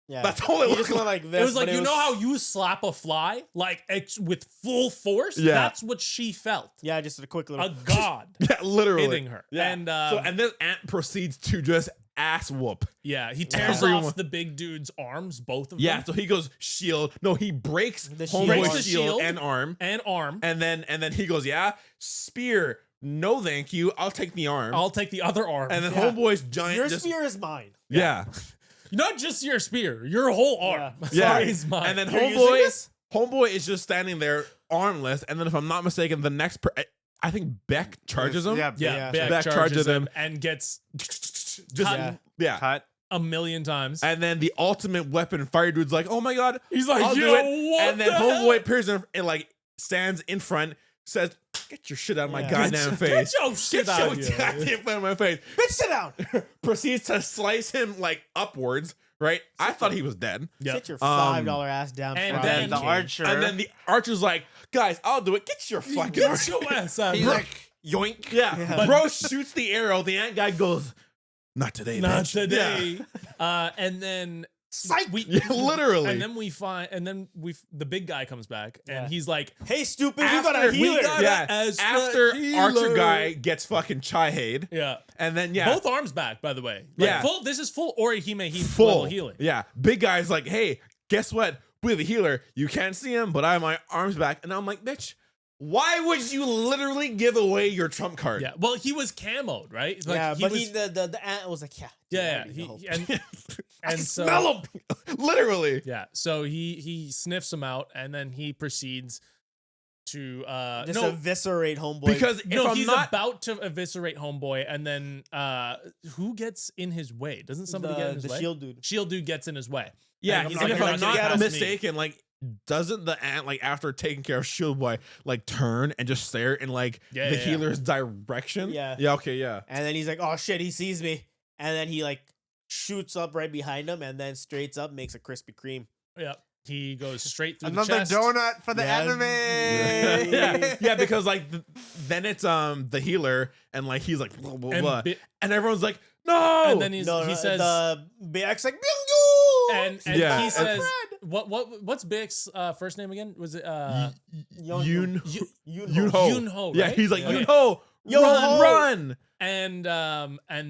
Yeah. That's all it He looked just went like. like this. it was like but you know how you slap a fly like with full force. Yeah. That's what she felt. Yeah, just a quick little. A god Yeah, literally hitting her. Yeah. And And this ant proceeds to just ass whoop. yeah, he tears Everyone- off the big dude's arms, both of Yeah, them, so he goes shield. No, he breaks The shield. Homeboy's Breaks the shield shield. and arm. and arm. And then he goes, yeah, spear. No, thank you. I'll take the arm. I'll take the other arm. and then Yeah. Homeboy's giant. Your just, spear is mine. yeah. Not just your spear, your whole arm. Yeah. Sorry, is mine. And then You're using Homeboy, this? Homeboy is just standing there armless. And then if I'm not mistaken, the next, I think Beck charges him. Yeah, yeah, Yeah. Beck Beck charges charges him him. and gets Just cut yeah. cut. a million times. And then the ultimate weapon fire dude's like, oh my god, He's like, I'll do yo, it. what And then the hell? Homeboy appears and like stands in front, says, get your shit out of my Yeah. goddamn face. Get your shit Get out your of here. goddamn out of my face. Bitch, sit down. Proceeds to slice him like upwards, right? I thought he was dead. Yep. Sit your $5 ass down. and Friday then The King. archer. And then the archer's like, guys, I'll do it. Get your fucking Get archer. your ass out. he's bro. like, yoink. Yeah. Yeah. Bro shoots the arrow. The ant guy goes, not today, Not bitch." today. And then Psych. Yeah, literally. and then the big guy comes back and Yeah. he's like, Hey, stupid, you After- got a we healer. got- yeah, As after the Archer healer. guy gets fucking chai-hayed, yeah, and then yeah, both arms back. By the way, like, Yeah. full. This is full Orihime full level healing. Yeah, big guy's like, hey, guess what? We have a healer. You can't see him, but I have my arms back. And I'm like, bitch, why would you literally give away your trump card? Yeah. Well, he was camoed, right? Like, Yeah, but was, the ant was like, yeah. dude, I yeah, already know. and I and can so smell him. Literally. yeah, so he sniffs him out and then he proceeds to Just eviscerate homeboy. Because if no, I'm he's not, about to eviscerate homeboy, and then who gets in his way? Doesn't somebody get in his the way? shield dude. Shield dude gets in his way. yeah, And he's I'm like, if not I'm gonna not get mistaken, like, doesn't the ant, like, after taking care of Shield Boy, like, turn and just stare in, like, Yeah, the yeah, yeah. healer's direction? Yeah. Yeah, okay, yeah. And then he's like, oh shit, he sees me. And then he like shoots up right behind him and then straights up makes a Krispy Kreme. Yeah, he goes straight through Another the chest. donut for the Yeah. enemy. yeah, yeah, because like then it's the healer and like he's like blah blah And blah, bi- and everyone's like no, and then he No, says, the BX like and Yeah, he it's says, what's Bix's first name again? Was it Yoon Yunho. Yunho, Yeah, right? he's like, Okay. Yoonho, Yo, ho. run. And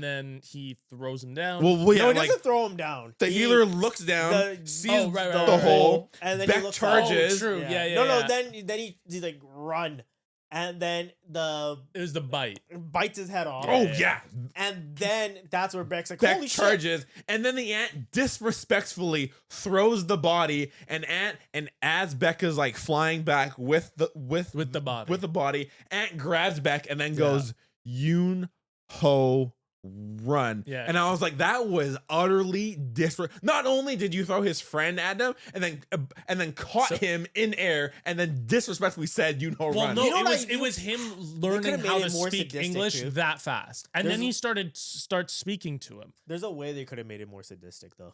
then he throws him down. Well, No, yeah, he like doesn't throw him down. the He- healer looks down, the- sees Oh, right, the right, right. hole, and then Beck he looks charges. Oh, true. Yeah, No, yeah. then he's like run, and then the It was the bite. bites his head off. Oh Yeah. yeah, And then that's where Beck's like, Beck holy shit. charges, and then the ant disrespectfully throws the body, and as Beck is like flying back with the body, Ant grabs Beck and then goes, Yoon Ho, run. Yeah. And I was like, that was utterly not only did you throw his friend at him and then caught him in air and then disrespectfully said, Yoon Ho, Well, run. no, You know it what was I- it was him could've learning made how it to more speak sadistic, English too. that fast, and then There's- he starts speaking to him. There's a way they could have made it more sadistic though.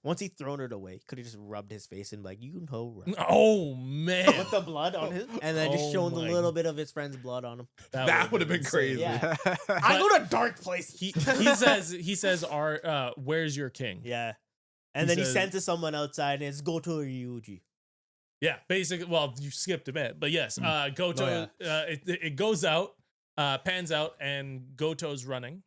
Once he thrown it away, could have just rubbed his face and like, you know, run. Oh man, With the blood on his, and then just Oh showing the my- little bit of his friend's blood on him. That would have been insane. crazy. Yeah. I go to dark places. He says, "Our where's your king?" Yeah. And He then he says- sent to someone outside and it's go to Ryuji. Yeah, basically. Well, you skipped a bit, but yes, Goto. Oh, It goes out, pans out, and Goto's running.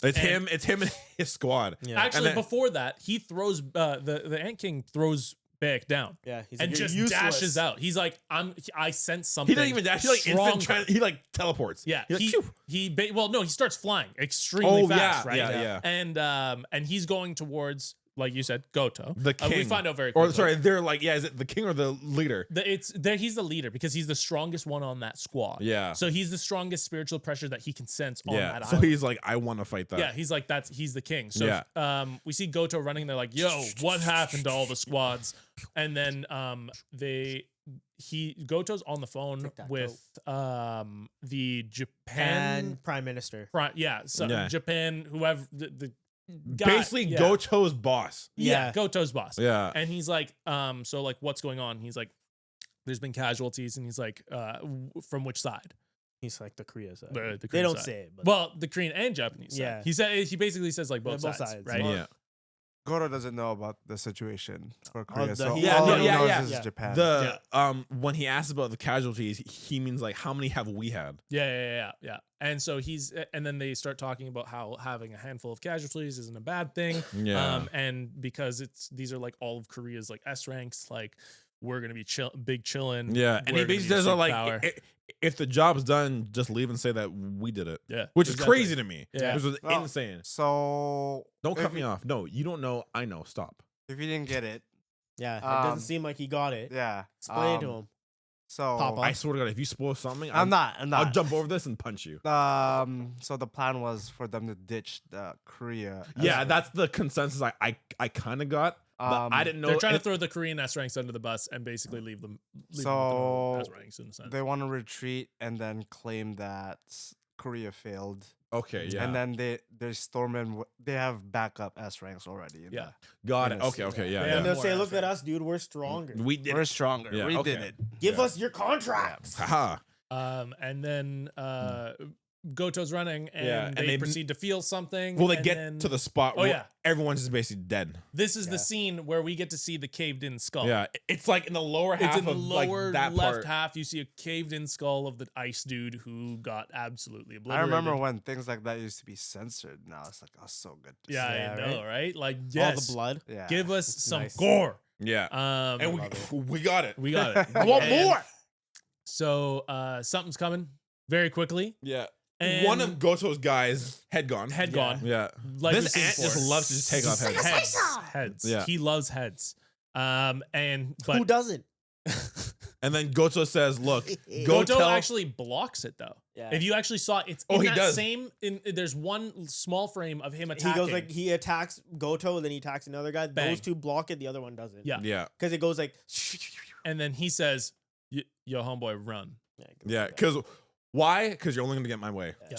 It's him and his squad. Yeah. Actually, then- before that, he throws the Ant King throws Beck down Yeah. He's and like, "You're just useless." dashes out. He's like, I sense something. He doesn't even dash. He like instant stronger. he like teleports. Yeah, He's like, "Phew." well, no, he starts flying extremely Oh, fast, yeah, right? yeah. And he's going towards, like you said, Goto. The king. We find out very quickly. Or sorry, they're like, yeah, is it the king or the leader? He's the leader because he's the strongest one on that squad. Yeah. So he's the strongest spiritual pressure that he can sense on Yeah. that So island. he's like, I want to fight that. Yeah, he's like he's the king. So Yeah. we see Goto running. They're like, "Yo, what happened to all the squads?" And then Goto's on the phone Tic-tac-toe. with the And Japan. Prime Minister. Yeah. Japan, whoever the guy, Basically, yeah. Goto's boss. Yeah, Yeah. Goto's boss. Yeah. And he's like, so like, what's going on? He's like, there's been casualties, and he's like, from which side? He's like the Korea side. The They Korean don't side. say it, but Well, the Korean and Japanese side. Yeah. He basically says like both, both sides, sides. right? Well, Yeah. Goro doesn't know about the situation for Korea, the- so yeah, all no, he yeah, knows yeah. is Yeah. Japan. When he asks about the casualties, he means like how many have we had? Yeah. And so and then they start talking about how having a handful of casualties isn't a bad thing. Yeah. And because these are like all of Korea's like S ranks, like we're gonna be big chillin'. Yeah, and he we're gonna basically be says super like, power. if the job's done, just leave and say that we did it. Yeah, Which is exactly. crazy to me. Yeah. Which was Well, insane. So Don't if cut me you- off. No, you don't know. I know. Stop. If you didn't get it, yeah, it Um, doesn't seem like he got it. yeah, Explain it to him. So Papa. I swear to God, if you spoil something, I'm not. I'll jump over this and punch you. So the plan was for them to ditch the Korea. Yeah, that's the consensus I kind of got, but I didn't know. They're trying to if- throw the Korean S ranks under the bus and basically leave them So, as ranks in a sense. They want to retreat and then claim that Korea failed, Okay, yeah, and then they're storming. They have backup S ranks already. Yeah. got it. Yes. Okay, Yeah, yeah, And yeah. they'll say, more "Look at aspect. us, dude. We're stronger. We did. We're stronger. Yeah, we okay. did it. Give Yeah. us your contracts." Haha. And then Goto's running, and Yeah, and they they- proceed to feel something. Well, they and get then- to the spot Oh, where yeah. everyone's just basically dead. This is Yeah. the scene where we get to see the caved-in skull. Yeah, it's like in the lower half It's in the of lower like that left part. half. You see a caved-in skull of the ice dude who got absolutely I obliterated. remember when things like that used to be censored. Now it's like, oh, so good. To Yeah, see. Yeah, I know, right? Like, All yes, the blood. Yeah. give us It's some nice. gore. Yeah, and love we got it. We got it. I want And more. So something's coming very quickly. Yeah, And one of Goto's guys head gone. head Yeah. gone. Yeah, Like this we've seen ant just before. loves to just take off heads. Heads. Yeah. He loves heads. Who But doesn't? And then Goto says, "Look, go Goto tell." actually blocks it though. Yeah. If you actually saw it, it's Oh, in he that does. same. There's one small frame of him He attacking. goes like he attacks Goto, then he attacks another guy. Bang. Those two block it. The other one doesn't. Yeah. yeah, because it goes like. and then he says, "Yo, homeboy, run." yeah. Because why? Because you're only gonna get my way. Yeah.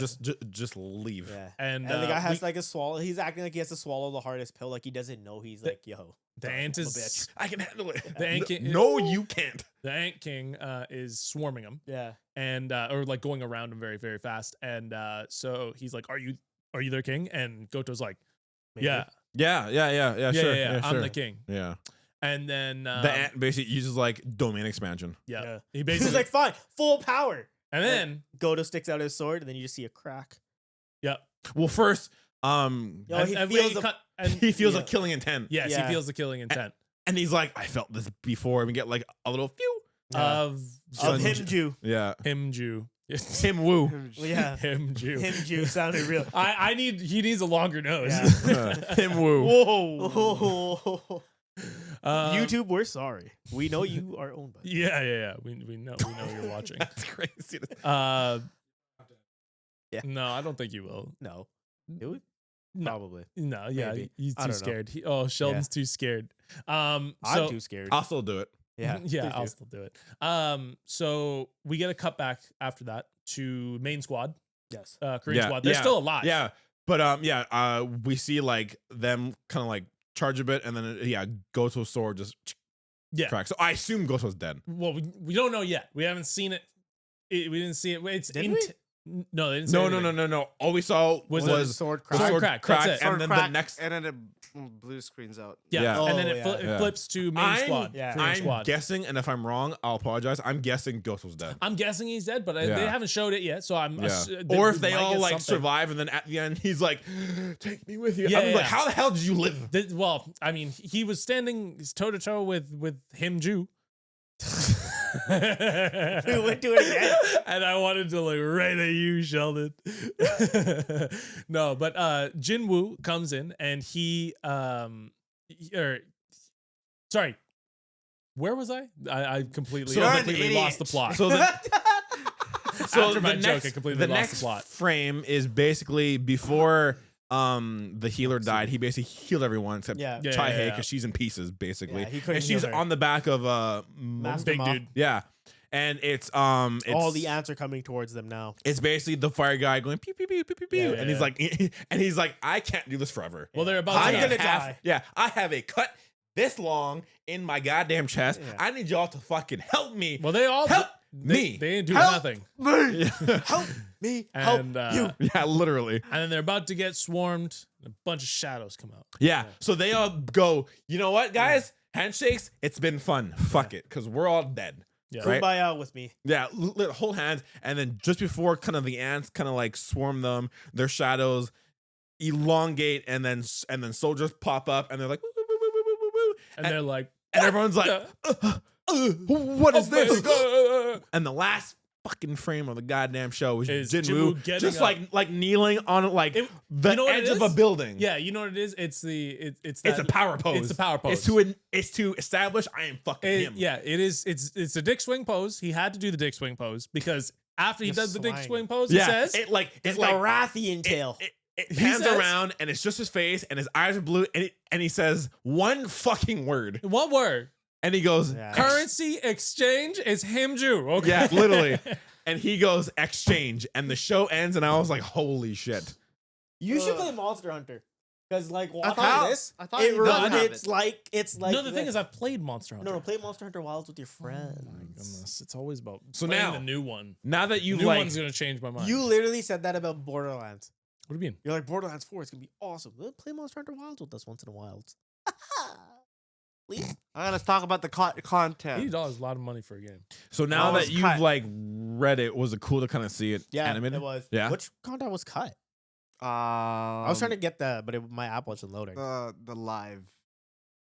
Just leave. Yeah. And, And the guy has we- like a swallow. He's acting like he has to swallow the hardest pill. Like he doesn't know. He's The- like, yo, the I'm ant a is bitch. I can handle it. The ant king- No, you can't. the Ant King is swarming him Yeah. and or like going around him very very fast. And so he's like, "Are you there, King?" And Goto's like, Maybe. "Yeah, Yeah. Sure. yeah. I'm sure. the king. Yeah. And then The ant basically uses like domain expansion. yeah. He He's basically like, fine, full power. and then Goto sticks out his sword, and then you just see a crack. yeah. Well, first, Yo, And- he and feels we a- cut- and he feels yeah. a killing intent. yes, Yeah. he feels the killing intent And he's like, I felt this before. And we get like a little few. of Of him Sun- Jew. Yeah. him Jew. Him woo. Yeah. Him Jew. Him Jew sounded real. He needs a longer nose. Him woo. Whoa. YouTube, we're sorry. We know you are owned by. Yeah. We know you're watching. That's crazy. Yeah. No, I don't think you will. No. Do we? No. Probably. No, yeah, Maybe. he's I too don't know. scared. Sheldon's too scared. I'm So too scared. I'll still do it. Yeah. yeah, please I'll do. still do it. So we get a cut back after that to main squad, Yes. Korean Yeah, squad. They're yeah, still alive. Yeah. But we see like them kind of like charge a bit and then Goto's sword just Yeah. cracks. So I assume Goto's dead. Well, we don't know yet. We haven't seen it. We didn't see it. It's Did we? No, they didn't. Say anything. No. All we saw Was was the sword the crack. sword sword crack, that's crack, it. and Sword then crack, the next. and then it blue screens out. Yeah, Yeah. and then Oh, it, yeah. Yeah. flips to main I'm- squad. yeah. Korean I'm squad. guessing, and if I'm wrong, I'll apologize. I'm guessing Goto's dead. I'm guessing he's dead, but they Yeah. haven't showed it yet. So I'm. Yeah. They Or if they might all get like something. survive, and then at the end he's like, "Take me with you." Yeah, I'm yeah. like, "How the hell did you live?" Well, I mean, he was standing toe to toe with him Jew. We went to it again. And I wanted to look right at you, Sheldon. No, but Jin Woo comes in and sorry, where was I? I completely, You're an completely lost the idiot. plot. So the, After my joke, I completely the lost next the plot. frame is basically before the healer died. He basically healed everyone except Yeah. Yeah, Chai yeah, Hei yeah. because she's in pieces basically, Yeah, he couldn't and she's heal her. on the back of Master Big Ma. dude. yeah, and it's All the ants are coming towards them now. it's basically the fire guy going pew pew pew pew pew pew, Yeah, and he's like, I can't do this forever. Well, they're about I'm to gonna die. die. Yeah, I have a cut this long in my goddamn chest. Yeah. I need y'all to fucking help me. Well, they all Help they, me. They didn't do Help nothing. Help me. Help And you. Yeah, literally. and then they're about to get swarmed. And a bunch of shadows come out. Yeah. So they all go, you know what, guys? Handshakes, it's been fun. Fuck it, because we're all dead. Yeah. Right? Kumbaya with me. Yeah, hold hands. And then just before kind of the ants kind of like swarm them, their shadows elongate and then soldiers pop up and they're like, woo, woo, woo, woo, woo, woo, woo. And they're like, And everyone's like, what is this? And the last fucking frame of the goddamn show is Is Jinwoo Jinwoo getting just up. like kneeling on like It- the you know what edge it of a is? building. Yeah, you know what it is? It's It's that- a power pose. It's a power pose. It's to establish I am fucking him. Yeah, it is. It's a dick swing pose. He had to do the dick swing pose because after he The does the dick swing. swing pose, Yeah. he says, It like It's it like the Rathian tail. it He pans says- around and it's just his face and his eyes are blue and he says one fucking word one word, and he goes Yeah. currency exchange is him Jew. Okay. yeah, literally. And he goes exchange and the show ends and I was like, holy shit. You should Ugh. play Monster Hunter. Because like thought- watching this, I thought it he does have runs. it. It's like No, the thing is, I've played Monster Hunter. no, play Monster Hunter Wilds with your friends. Oh my goodness, it's always about So playing now- the new one. Now that The you've new like one's gonna change my mind. You literally said that about Borderlands. What do you mean? You're like Borderlands 4. It's gonna be awesome. Well, play Monster Hunter Wilds with us once in a while. Please. Let's talk about the content. $80 is a lot of money for a game. so now Oh, that it's you've cut. like read it, was it cool to kind of see it Yeah, animated? it was. Yeah. Which content was cut? I was trying to get that, but my app wasn't loading. the live.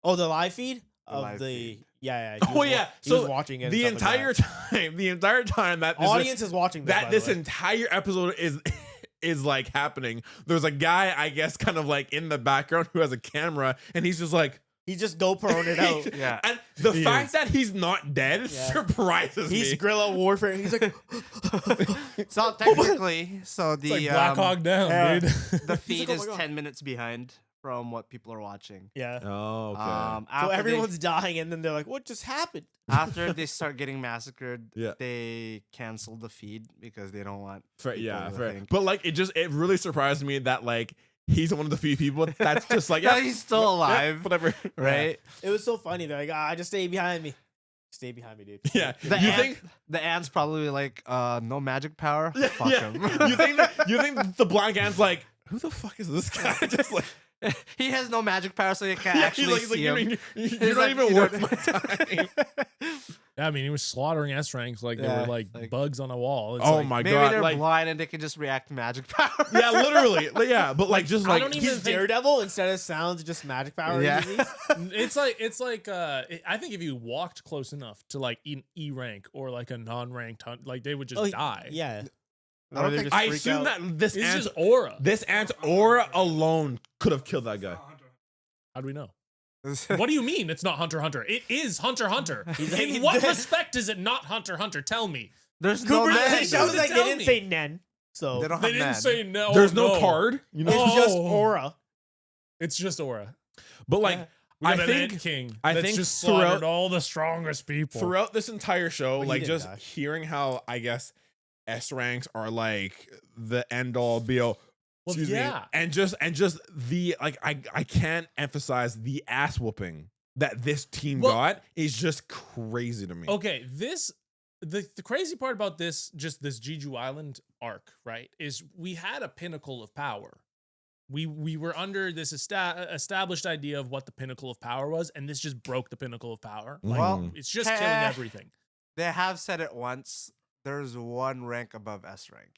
Oh, the live feed The of live the feed. yeah. Oh, yeah. he was So watching it. and The stuff like entire time that that. this Audience is watching this. by the this way. entire episode is like happening. There's a guy, I guess, kind of like in the background who has a camera, and he's just like, He's just GoProing it out. Yeah. And the He fact is. that he's not dead Yeah. surprises He's me. guerrilla warfare. He's like, So technically, so It's the like Black Hog down, yeah. dude. the feed "Oh is my God." 10 minutes behind from what people are watching. yeah. Oh, okay. So After everyone's dying, and then they're like, "What just happened?" after they start getting massacred, Yeah. they cancel the feed because they don't want. Fair, people yeah, to fair. think. But like, it really surprised me that like he's one of the few people that's just like, Yeah, yeah, he's still yeah, alive, whatever. right? It was so funny. They're like, "Just stay behind me. Stay behind me, dude." Yeah, The you ant, think? the ant's probably like, no magic power. Fuck Yeah. him. you think the black ant's like, who the fuck is this guy? Just like, He has no magic power, so he can't Yeah, actually he's like, see you're, him. you're not even worth my time. Yeah, I mean, he was slaughtering S ranks like they Yeah, were like like- bugs on a wall. It's Oh like, my Maybe god! they're Like, blind and they can just react to magic power. yeah, literally. Yeah, but like just I like don't even He's think- Daredevil instead of sounds, just magic power. Yeah. Disease. I think if you walked close enough to like an E rank or like a non-ranked hunt, like they would just Oh, die. Yeah. I don't Or they think- just I freak assume out. that this It's ant, just aura. this ant aura alone could have killed that guy. How do we know? What do you mean it's not Hunter x Hunter? It is Hunter x Hunter. He's like- In what respect is it not Hunter x Hunter? Tell me. There's no Cooper, man. it sounds like they Tell didn't me. say Nen. So They don't They have didn't man. say no. There's no card, you know. it's just Oh. aura. It's just aura. But like, Yeah. We I got an think Ant King. I that's think just throughout- slaughtered all the strongest people. throughout this entire show, Well, he like didn't just die. hearing how I guess S ranks are like the end all be all. Well, Excuse yeah. me. And just the like I can't emphasize the ass whooping that this team Well- got is just crazy to me. Okay, the crazy part about this Jeju Island arc, right, is we had a pinnacle of power. We were under this established idea of what the pinnacle of power was, and this just broke the pinnacle of power. Like, Well, it's just killing eh, everything. They have said it once. There's one rank above S rank.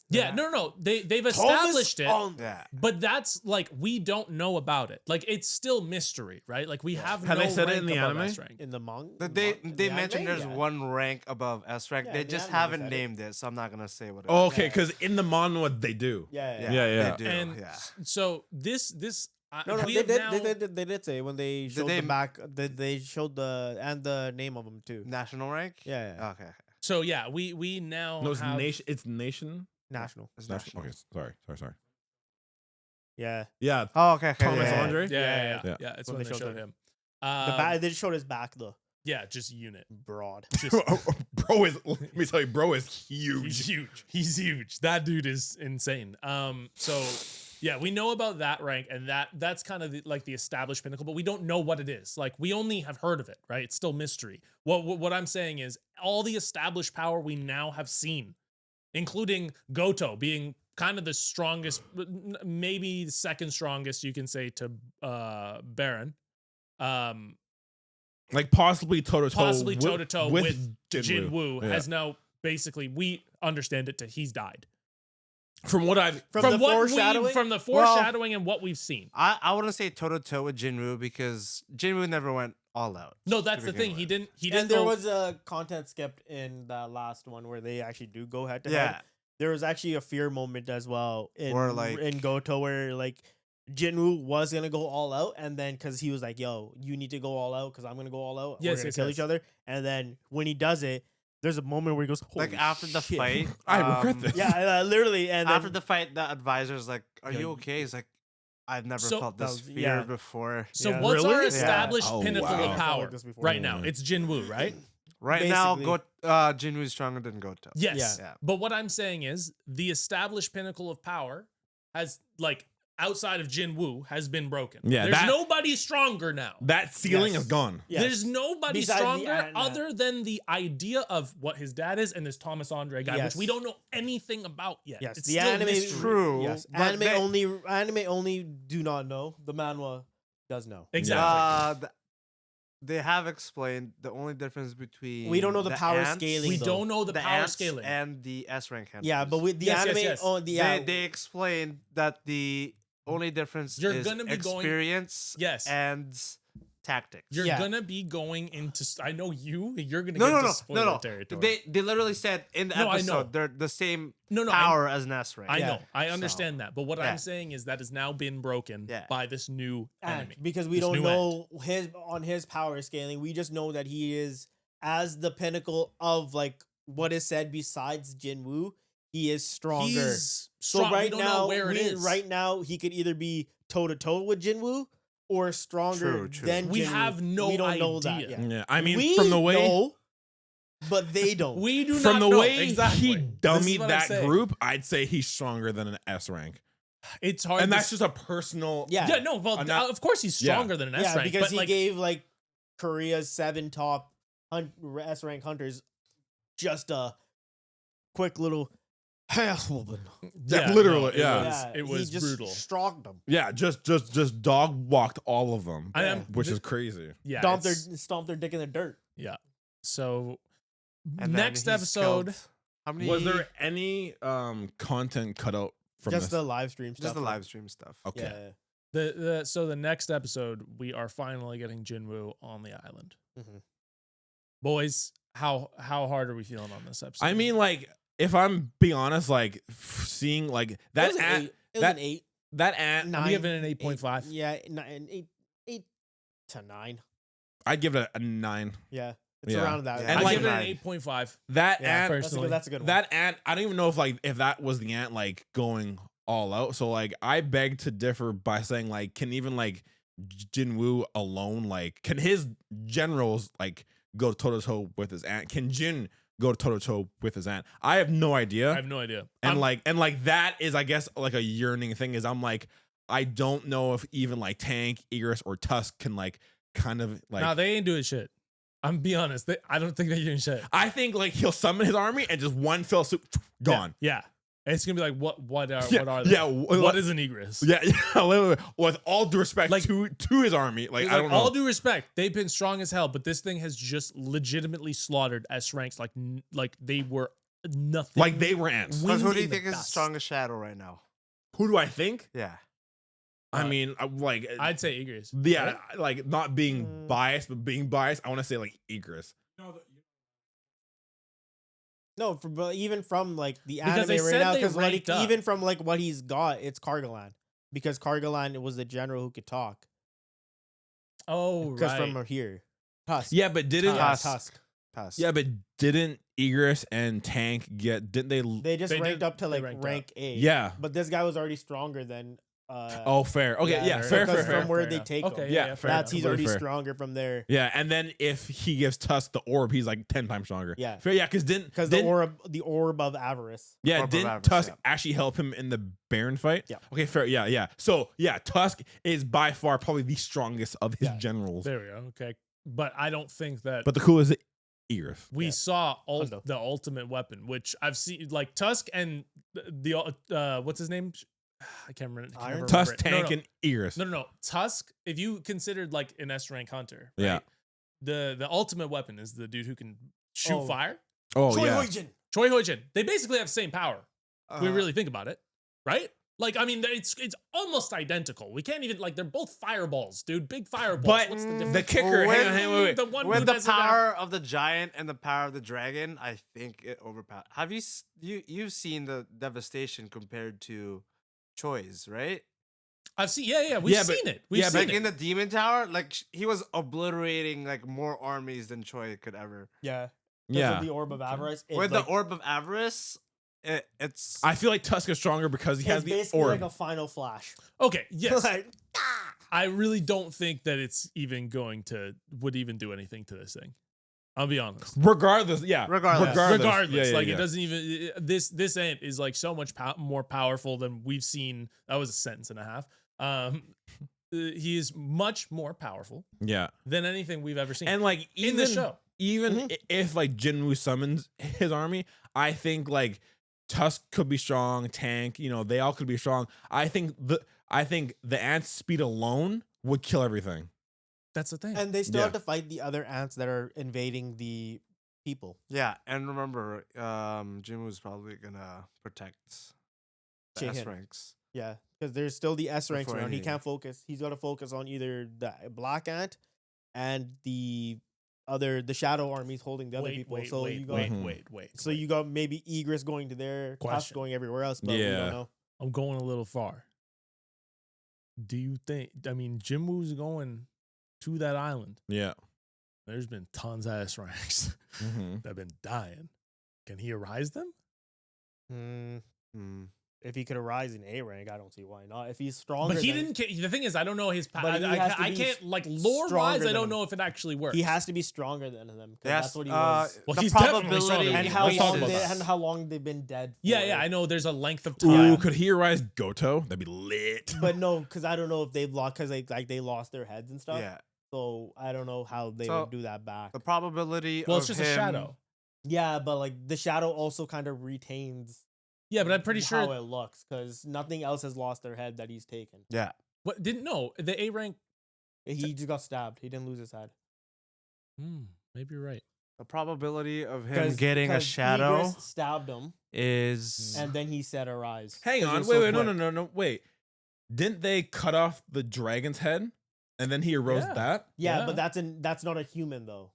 Yeah, Yeah. no. They've established it. Yeah. But that's like we don't know about it. Like it's still mystery, right? Like we have Have no they said it rank in the above anime? S rank. In the manga. But they mentioned there's one rank above S rank. Yeah, They the just anime haven't said it. named it, so I'm not gonna say what it is. Oh, okay, Yeah. because in the manhwa they do. Yeah. Yeah. They do. And yeah. so this No, we they have did, now, they did say when they showed they- the back, they showed the name of them too. National rank. Yeah. Okay. so yeah, we now No, it's have nation. It's nation. National. It's National. national. Okay, sorry. Yeah. Yeah, Oh, okay. Thomas yeah. Andre. yeah, Yeah. it's When when they they showed showed him. him. They showed his back though. Yeah, just unit. Broad. Just Bro is. Let me tell you, bro is huge. he's huge. He's huge. That dude is insane. So yeah, we know about that rank, and that's kind of like the established pinnacle, but we don't know what it is. Like we only have heard of it, right? It's still mystery. What I'm saying is all the established power we now have seen, including Goto being kind of the strongest, maybe the second strongest, you can say, to Baron. Like possibly toe to Toe-to-toe with Jinwoo. Jinwoo Yeah. has now basically, we understand it to he's died. From what I've From the what foreshadowing? from the foreshadowing and what we've seen. I wouldn't say toe to toe with Jinwoo because Jinwoo never went all out. No, that's to the thing. begin He with. didn't. He didn't. And there go- was a content skipped in the last one where they actually do go head to head. Yeah. There was actually a fear moment as well in Where, like- in Goto where like Jinwoo was gonna go all out, and then because he was like, "Yo, you need to go all out because I'm gonna go all out. Yes, We're gonna yes, kill yes. each other." And then when he does it, there's a moment where he goes, Like "Holy after the shit." fight. I regret this. Yeah, literally. And After then, the fight, the advisor's like, "Are Yo, you okay?" He's like, "I've never So- felt That this was- fear yeah. before." So Yeah. what's our Really? established Yeah. Oh, pinnacle wow. of Felt power like this before. right now? Mm. It's Jinwoo, right? Right now, Basically. Jinwoo's stronger than Goto. Yes. Yeah. But what I'm saying is the established pinnacle of power has like outside of Jinwoo has been broken. Yeah, There's that- nobody stronger now. that ceiling Yes. is gone. Yes. There's nobody Besides the stronger Ant-Man. other than the idea of what his dad is and this Thomas Andre guy, Yes. which we don't know anything about yet. Yes, It's the still anime mystery. True, Yes, but anime only do not know. The manhwa does know. Exactly. They have explained the only difference between We don't know the power ants, scaling. We though. don't know the power ants scaling. and the S rank hunters. Yeah, but with the Yes, yes, anime, yes. oh, yeah, they explained that the only difference You're is gonna be going- experience Yes. and tactics. You're Yeah. gonna be going into. I know you're gonna no, get no, into no, spoiler no, no. territory. They literally said in the No, I know. episode they're the same no, I- power as an S rank. I Yeah. know. I So, understand that. But what yeah. I'm saying is that has now been broken Yeah. by this new and enemy. because we This don't new know his power scaling. We just know that he is as the pinnacle of like what is said. Besides Jinwoo, he is stronger. He's So strong. right we don't now, know where it is. right now, he could either be toe to toe with Jinwoo or stronger True, true. than We Jinwoo. have no We don't know that idea. yet. Yeah, I mean, We from the way know, but they don't. We do from not the know. way exactly. he This is dummied what I'm that saying. group, I'd say he's stronger than an S rank, It's hard. and to that's just a personal. Yeah. Yeah, no, well, I'm not- of course he's Yeah. stronger than an S Yeah, rank, because but he like, gave like Korea's 7 top S rank hunters just a quick little Ass whooping. Yeah, literally, it yeah. was, it was he just brutal. strocked them. Yeah, just dog walked all of them, I am, which is crazy. yeah, Stomped their dick in the dirt. yeah. So And then next he's episode, killed- How many? Was there any content cut out from Just this? the live stream stuff. just the live stream stuff? Okay. Yeah. the next episode, we are finally getting Jinwoo on the island. Mhm. Boys, how hard are we feeling on this episode? I mean, like, if I'm being honest, like seeing like that It was an ant, 8. It was that an 8. that ant, Nine. I'm giving it an 8.5. Yeah, 8 to 9. I'd give it a 9. Yeah, it's Yeah. around that. Yeah. And I like give it an nine. 8.5. that Yeah, ant, personally. that's a good one. that ant. I don't even know if that was the ant like going all out. So like, I beg to differ by saying like, can even like Jinwoo alone, like, can his generals like go toe to toe with his ant? Can Jin go toe to toe with his ant? I have no idea. I have no idea. and like that is, I guess, like a yearning thing. Is I'm like, I don't know if even like Tank, Egress, or Tusk can like kind of like. no, they ain't doing shit. I'm be honest. I don't think they're doing shit. I think like he'll summon his army and just one fell swoop gone. Yeah. It's gonna be like what are Yeah, what are they? yeah, What is an egress? Yeah, yeah. Literally, with all due respect Like- to his army, like It's I like, don't know. all due respect, they've been strong as hell, but this thing has just legitimately slaughtered S ranks like they were nothing. Like they were ants. We- Because who do you in the think is the dust. strongest shadow right now? Who do I think? Yeah. I mean, like, I'd say egress. yeah, right? like not being Mm. biased, but being biased. I want to say like Egress. No, but even from like the Because anime they right said now, they because like ranked up. even from like what he's got, it's Cargolan, because Cargolan was the general who could talk. Oh, Because right. from here, Tusk. Yeah, but didn't Yeah, Tusk. Tusk. Pass. yeah, but didn't Egress and Tank get? Didn't they? They just They ranked did- up to they like ranked rank A. Yeah. But this guy was already stronger than. Oh, fair. Okay, yeah, fair, because fair, fair. from where fair they enough. take Okay, him. Yeah, fair That's enough. he's already Fair. stronger from there. Yeah, and then if he gives Tusk the orb, he's like 10 times stronger. Yeah. Fair, yeah, because Because the orb of avarice. Yeah, Orb of didn't Avarice, Tusk yeah. actually help him in the Baron fight? Yeah. Okay, fair. Yeah, yeah. So yeah, Tusk is by far probably the strongest of his Yeah. generals. There we go. Okay, but I don't think that But the coolest is Egress. we Yeah. saw Hundo. the ultimate weapon, which I've seen like Tusk and the what's his name? I can't remember. Iron? Remember Tusk, it. Tank, no, and Egress. no. Tusk. If you considered like an S rank hunter, right? Yeah. The ultimate weapon is the dude who can shoot Oh. fire. Oh Choi yeah. Hoijin. Choi Hoijin. They basically have the same power. If we Uh, really think about it, right? Like I mean, it's almost identical. We can't even like they're both fireballs, dude. Big fireballs. But What's the the difference? kicker, When- hang on, wait. The one With who the doesn't have- power of the giant and the power of the dragon, I think it overpowered. Have you've seen the devastation compared to Choi's, right? I've seen. Yeah. We've Yeah, but- seen it. We've yeah, but- seen Like it. in the demon tower, like he was obliterating like more armies than Choi could ever. Yeah. Yeah. The orb of avarice. It's With like, the orb of avarice, it's I feel like Tusk is stronger because he it's has the basically orb. like a final flash. Okay. Yes. Like, I really don't think that it's even would even do anything to this thing. I'll be honest. Regardless, yeah. Regardless. Regardless, Yeah, yeah, like yeah. it doesn't even this ant is like so much more powerful than we've seen. That was a sentence and a half. He is much more powerful Yeah. than anything we've ever seen And like in even the show. even Mhm. if like Jinwoo summons his army, I think like Tusk could be strong, Tank, they all could be strong. I think the ant's speed alone would kill everything. That's the thing. and they still Yeah. have to fight the other ants that are invading the people. yeah. And remember, Jim was probably gonna protect the Jaehyun. S ranks. Yeah, because there's still the S ranks Before around. He anything. can't focus. He's got to focus on either the black ant and the shadow armies holding the other people. So you got Mhm. so you got maybe Egress going to there, Tusk Question. going everywhere else, but we Yeah. don't know. I'm going a little far. Do you think? I mean, Jinwoo's going to that island. Yeah. There's been tons of S ranks Mhm. that have been dying. Can he arise them? Hmm. If he could arise in A rank, I don't see why not. If he's stronger, But he than- didn't. The thing is, I don't know his. But he has to I be can't like lore wise. stronger I than don't him. know if it actually works. He has to be stronger than them. 'Cause Yes, that's what he was. Well, the he's definitely probability stronger than And him. how Let's talk long about they that. and how long they've been dead. Yeah, for. yeah. I know there's a length of Ooh, time. could he rise Goto? That'd be lit. But no, because I don't know if they've lost because they lost their heads and stuff. Yeah. So I don't know how they So, would do that back. The probability Well, of it's just him, a shadow. Yeah, but like the shadow also kind of retains Yeah, but I'm pretty how sure. it looks because nothing else has lost their head that he's taken. Yeah. What didn't know the A rank? He just got stabbed. He didn't lose his head. Maybe you're right. The probability of him 'Cause- getting a 'cause shadow Egress stabbed him, is and then he said arise. Hang 'Cause it on, was wait, so wait, no, quick. no, no, no, wait. Didn't they cut off the dragon's head, and then he arose Yeah. that? Yeah, Yeah. but that's not a human though.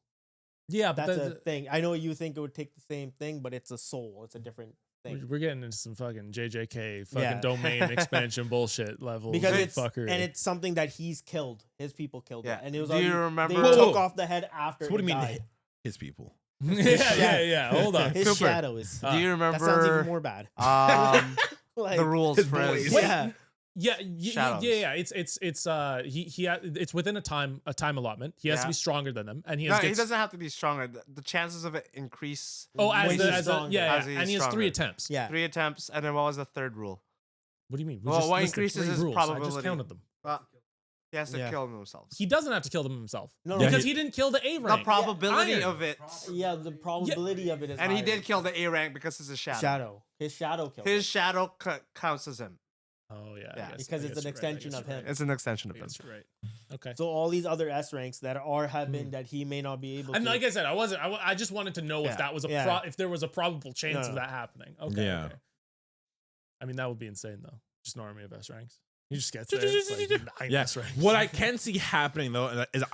Yeah, but That's a thing. I know you think it would take the same thing, but it's a soul. It's a different thing. we're getting into some fucking JJK fucking Yeah. domain expansion bullshit levels. Because of it's fuckery. and it's something that he's killed. His people killed Yeah. it, and it was. Do you already- remember- They Whoa, took whoa. off the head after. So what do you it mean, died. his people? yeah. Hold on. His Cooper. shadow is. Do you that sounds remember even more bad. Like, the rules his for boys. his- Yeah. Yeah, Shadows. yeah. It's it's within a time allotment. He has to Yeah. be stronger than them, and he No, has he doesn't have to be stronger. The chances of it increase Oh, as when the he's as a, stronger. yeah, As yeah. he's And he has 3 stronger. attempts. Yeah. 3 attempts, and then what was the third rule? What do you mean? We Well, just what listed increases 3 his rules. I just probability? counted them. He has to Yeah. kill himself. He doesn't have to kill them himself No, Yeah, because he- he didn't kill the A The rank. probability Iron. of it, Yeah, the probability of it is. and he higher. did kill the A rank because it's a shadow. Shadow. His shadow killed. His him. shadow counts as him. Oh yeah, Yeah, I guess- because I it's guess an you're right, I extension guess of you're him. right. It's an extension of I him. guess you're right. Okay. So all these other S ranks that have been Hmm. that he may not be able. And to. like I said, I just wanted to know Yeah. if that was Yeah. if there was a probable chance of No. that happening. Okay. Yeah. Okay. I mean, that would be insane though. Just an army of S ranks. You just get there. It's like 9 Yeah. S ranks. What I can see happening though is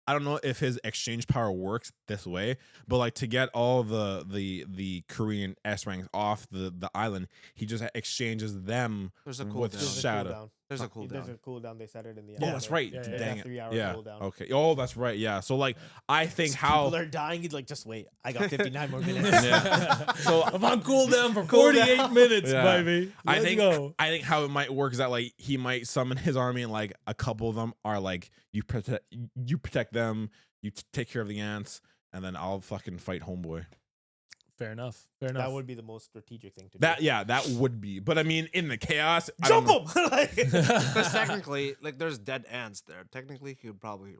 I don't know if his exchange power works this way, but like to get all the Korean S ranks off the island, he just exchanges them There's a with cooldown. There's a shadow. cooldown. There's a There's a cooldown. cooldown. They said it in the. Oh, that's right. Yeah, yeah, Dang yeah. it. 3 hour Yeah. cooldown. Okay. Oh, that's right. Yeah. So like I think how People are dying. He's like, just wait. I got 59 more minutes. Yeah. So I'm on cooldown for 48 minutes, Yeah. baby. I Let's think go. how it might work is that like he might summon his army and like a couple of them are like you protect them, you take care of the ants, and then I'll fucking fight homeboy. Fair enough. Fair enough. That would be the most strategic thing to do. That would be. But I mean in the chaos, I Jump don't know. him. Like, Because technically, like, there's dead ants there. Technically, he would probably.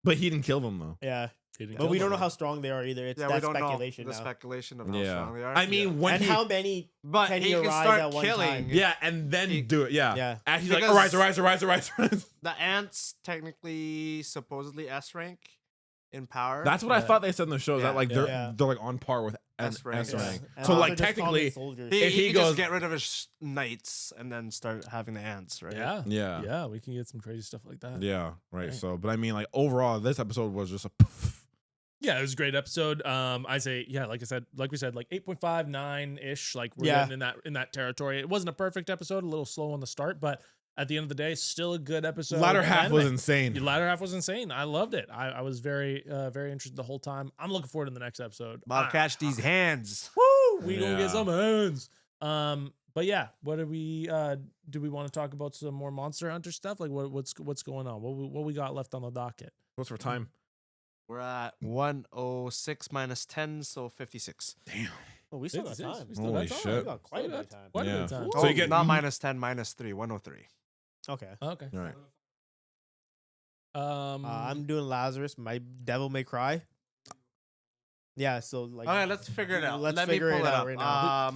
But he didn't kill them though. yeah, He didn't but kill we don't know them. how strong they are either. It's Yeah, we that's don't speculation know the now. speculation of how Yeah. strong they are. I mean when And he how many? but can he he can arise start at one killing. time? yeah, and then He- do it. Yeah. Yeah. And he's like, Because- arise. The ants technically, supposedly S rank in power. That's what I Yeah. thought they said in the show. That Yeah. like they're Yeah. they're like on par with S rank. S Yeah. rank. And So those like are just common technically, soldiers. he, if he he goes- just get rid of his knights and then start having the ants, right? Yeah. yeah. Yeah, we can get some crazy stuff like that. Yeah, right. Right. So, but I mean, like overall, this episode was just a poof. Yeah, it was a great episode. I say, yeah, like we said, like 8.5, 9-ish. Like we're Yeah. getting in that territory. It wasn't a perfect episode, a little slow on the start, but at the end of the day, still a good episode. Latter of half was anime. insane. The latter half was insane. I loved it. I was very very interested the whole time. I'm looking forward to the next episode. About to Ah, catch these hands. Woo! We gonna Yeah. get some hands. But yeah, what do we want to talk about some more Monster Hunter stuff? Like what's going on? What we got left on the docket? What's for time? We're at 106 minus 10, so 56. Damn. Oh, we still got 56. time. We still Holy got time. shit. We got quite a Still bit of got time. Quite a bit Yeah. of time. So you Oh, get- not minus 10, minus 3, 103. Okay. Okay. All right. I'm doing Lazarus. My Devil May Cry. Yeah. So like. All right, let's figure it out. Let's Let figure me pull it it out up. right now.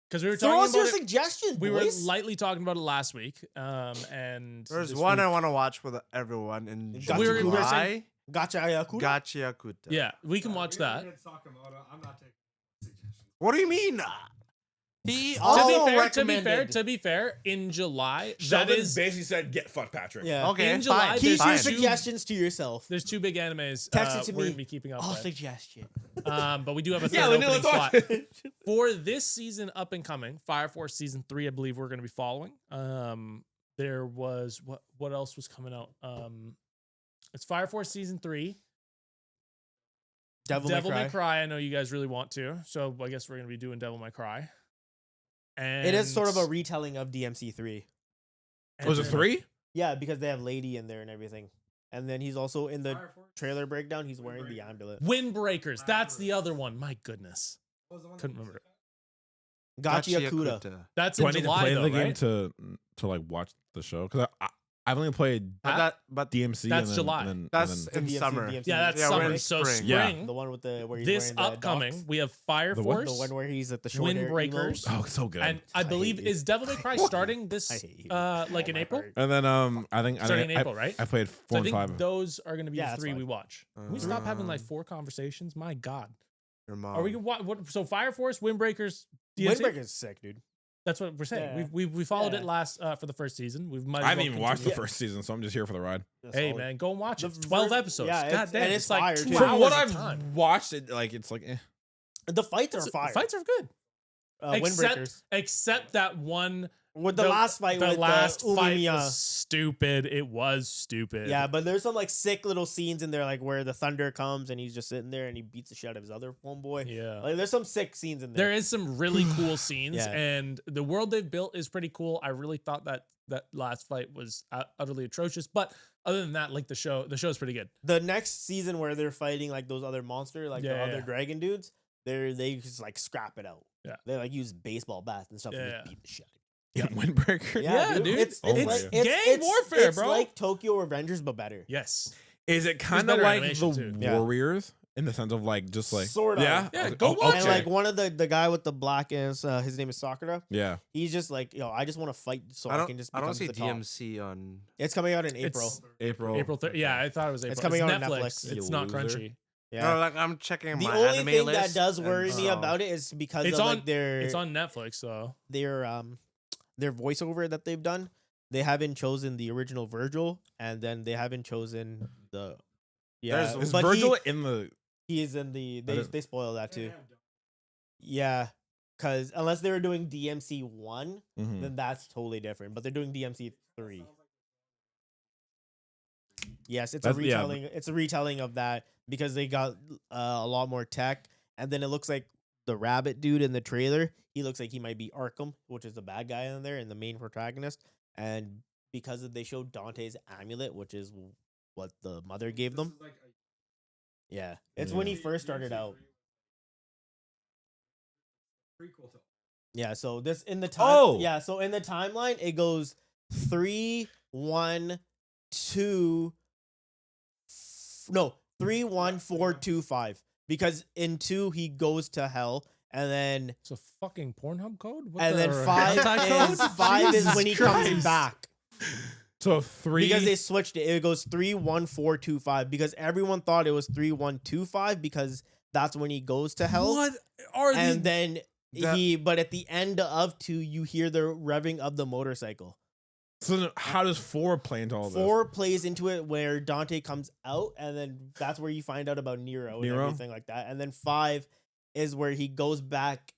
because we were Throw talking us your about it. suggestions, We were boys. lightly talking about it last week. And There's this one week- I want to watch with everyone in Gotcha. We were July. saying- Gotcha Ayakuda. Gotcha Yakuta. Yeah, we can watch that. Sakamoto. I'm not taking suggestions. What do you mean? He To also be recommended. fair, in July, Sheldon that is basically said, "Get fucked, Patrick." Yeah. Okay, in July, fine. there's Keep your two- suggestions to yourself. There's 2 big animes Text it to we're me. gonna be keeping up I'll with. suggest you. But we do have a third Yeah, opening let's slot. watch it. For this season up and coming, Fire Force season 3, I believe we're going to be following. There was what else was coming out? It's Fire Force season 3. Devil, Devil May May Cry. Cry. I know you guys really want to, so I guess we're going to be doing Devil May Cry. And It is sort of a retelling of DMC3. Was it 3? Yeah, because they have Lady in there and everything. And then he's also in the Fire Force? trailer breakdown. He's wearing the amulet. Windbreakers. That's the other one. My goodness, What was the one couldn't that remember. Gotcha Yakuda. That's Do in I need July to play though, the game right? to like watch the show? Because I've only played But DMC. That's and then, July. And then, that's and then, in DMC, summer. DMC. Yeah, that's Yeah, we're summer. in So spring. Yeah. spring. The one with the where he's This wearing the upcoming, docs. we have Fire The what? Force. The one where he's at the short hair Windbreakers. emo. oh, so good. And I I hate believe you. is Devil May Cry starting this I hate you. like in My April? heart. And then I think Starting in April, right? I played So 4 I and think 5. those are going to be Yeah, the that's 3 fine. we watch. Can we stop having like 4 conversations? My God. Your mom. Are we gonna what? So Fire Force, Windbreakers, DMC? Windbreaker's sick, dude. That's what we're saying. Yeah. We followed Yeah. it last for the first season. We've might as I haven't well even watched the continue. first season, so I'm just here for the ride. That's Hey solid. man, go and watch it. The 12 ver- episodes. yeah, God it's- damn, and it's, it's like fire, 2 too. hours From what of I've time. watched, it it's like The fights are It's- fire. The fights are good. Windbreakers. Except that one. With the last fight with last the fight Umiya. was stupid. It was stupid. Yeah, but there's some like sick little scenes in there, like where the thunder comes and he's just sitting there and he beats the shit out of his other homeboy. Yeah. Like, there's some sick scenes in There there. is some really cool scenes, Yeah. and the world they've built is pretty cool. I really thought that last fight was utterly atrocious, but other than that, like the show's pretty good. The next season where they're fighting like those other monster, like the Yeah, other yeah. dragon dudes, they just like scrap it out. Yeah. They like use baseball bats and stuff and Yeah, just yeah. beat the shit. Windbreaker. Yeah, dude. It's, Oh it's my like God. Gang warfare, it's bro. like Tokyo Revengers, but better. Yes. Is it kind of better like animation, the too. Yeah. Warriors in the sense of like just like Sort of. Yeah. Yeah, Okay. go watch And Okay. like one of the guy with the black is his name is Sakura. Yeah. He's just like, I just want to fight so I I can just. don't become see the top. DMC on. It's coming out in April. It's April. April 3rd. Yeah, I thought it was April. It's coming out on Netflix. Netflix. It's You not loser. Crunchy. Yeah. No, like I'm checking The my only anime thing list. that does worry and, me about it is because It's of on. like their It's on Netflix, so their voiceover that they've done. They haven't chosen the original Virgil, and then they haven't chosen the. Yeah, Is but Virgil in the? he is in the. I don't- They spoil that too. Yeah, because unless they were doing DMC 1, Mhm. then that's totally different. But they're doing DMC 3. Yes, it's a That's- yeah, retelling. It's a retelling of that because they got a lot more tech, and then it looks like the rabbit dude in the trailer. He looks like he might be Arkham, which is the bad guy in there and the main protagonist. And because they showed Dante's amulet, which is what the mother gave them. Yeah, it's when he Yeah. first started out. Prequel to Yeah, so this in the time. Oh! Yeah, so in the timeline it goes 3, 1, 2. No, 3, 1, 4, 2, 5. Because in 2 he goes to hell, and then it's a fucking Pornhub code. What and the- then or 5 hentai is code? 5 is when he Jesus comes Christ. back. So 3. Because they switched it. It goes 3, 1, 4, 2, 5. Because everyone thought it was 3, 1, 2, 5 because that's when he goes to hell. What are And these? then That- but at the end of 2, you hear the revving of the motorcycle. So then how does 4 play into all this? 4 plays into it where Dante comes out, and then that's where you find out about Nero and everything like that. And then 5 is where he goes back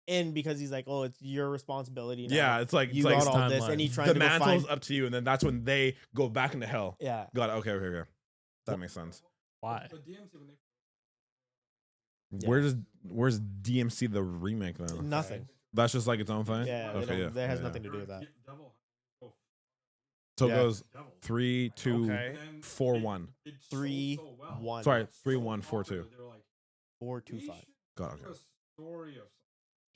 in because he's like, "Oh, it's your responsibility now. Yeah, it's like you it's like got all this," timeline. and he's trying the to go mantle's find. up to you, and then that's when they go back into hell. Yeah, Got it. Okay. That makes sense. Why? So DMC when they Yeah. Where's DMC the remake then? nothing. That's just like its own thing. Yeah, they Okay. don't- Yeah. that has yeah. nothing to do with that. Devil. Oh, So Yeah. it goes Devil. 3, 2, Okay. And then 4, it- 1. it sold 3, so well. 1, Sorry, 3, So 1, 4, 2. popular, they were like, 4, 2, we 5. should Got it. do Okay. a story of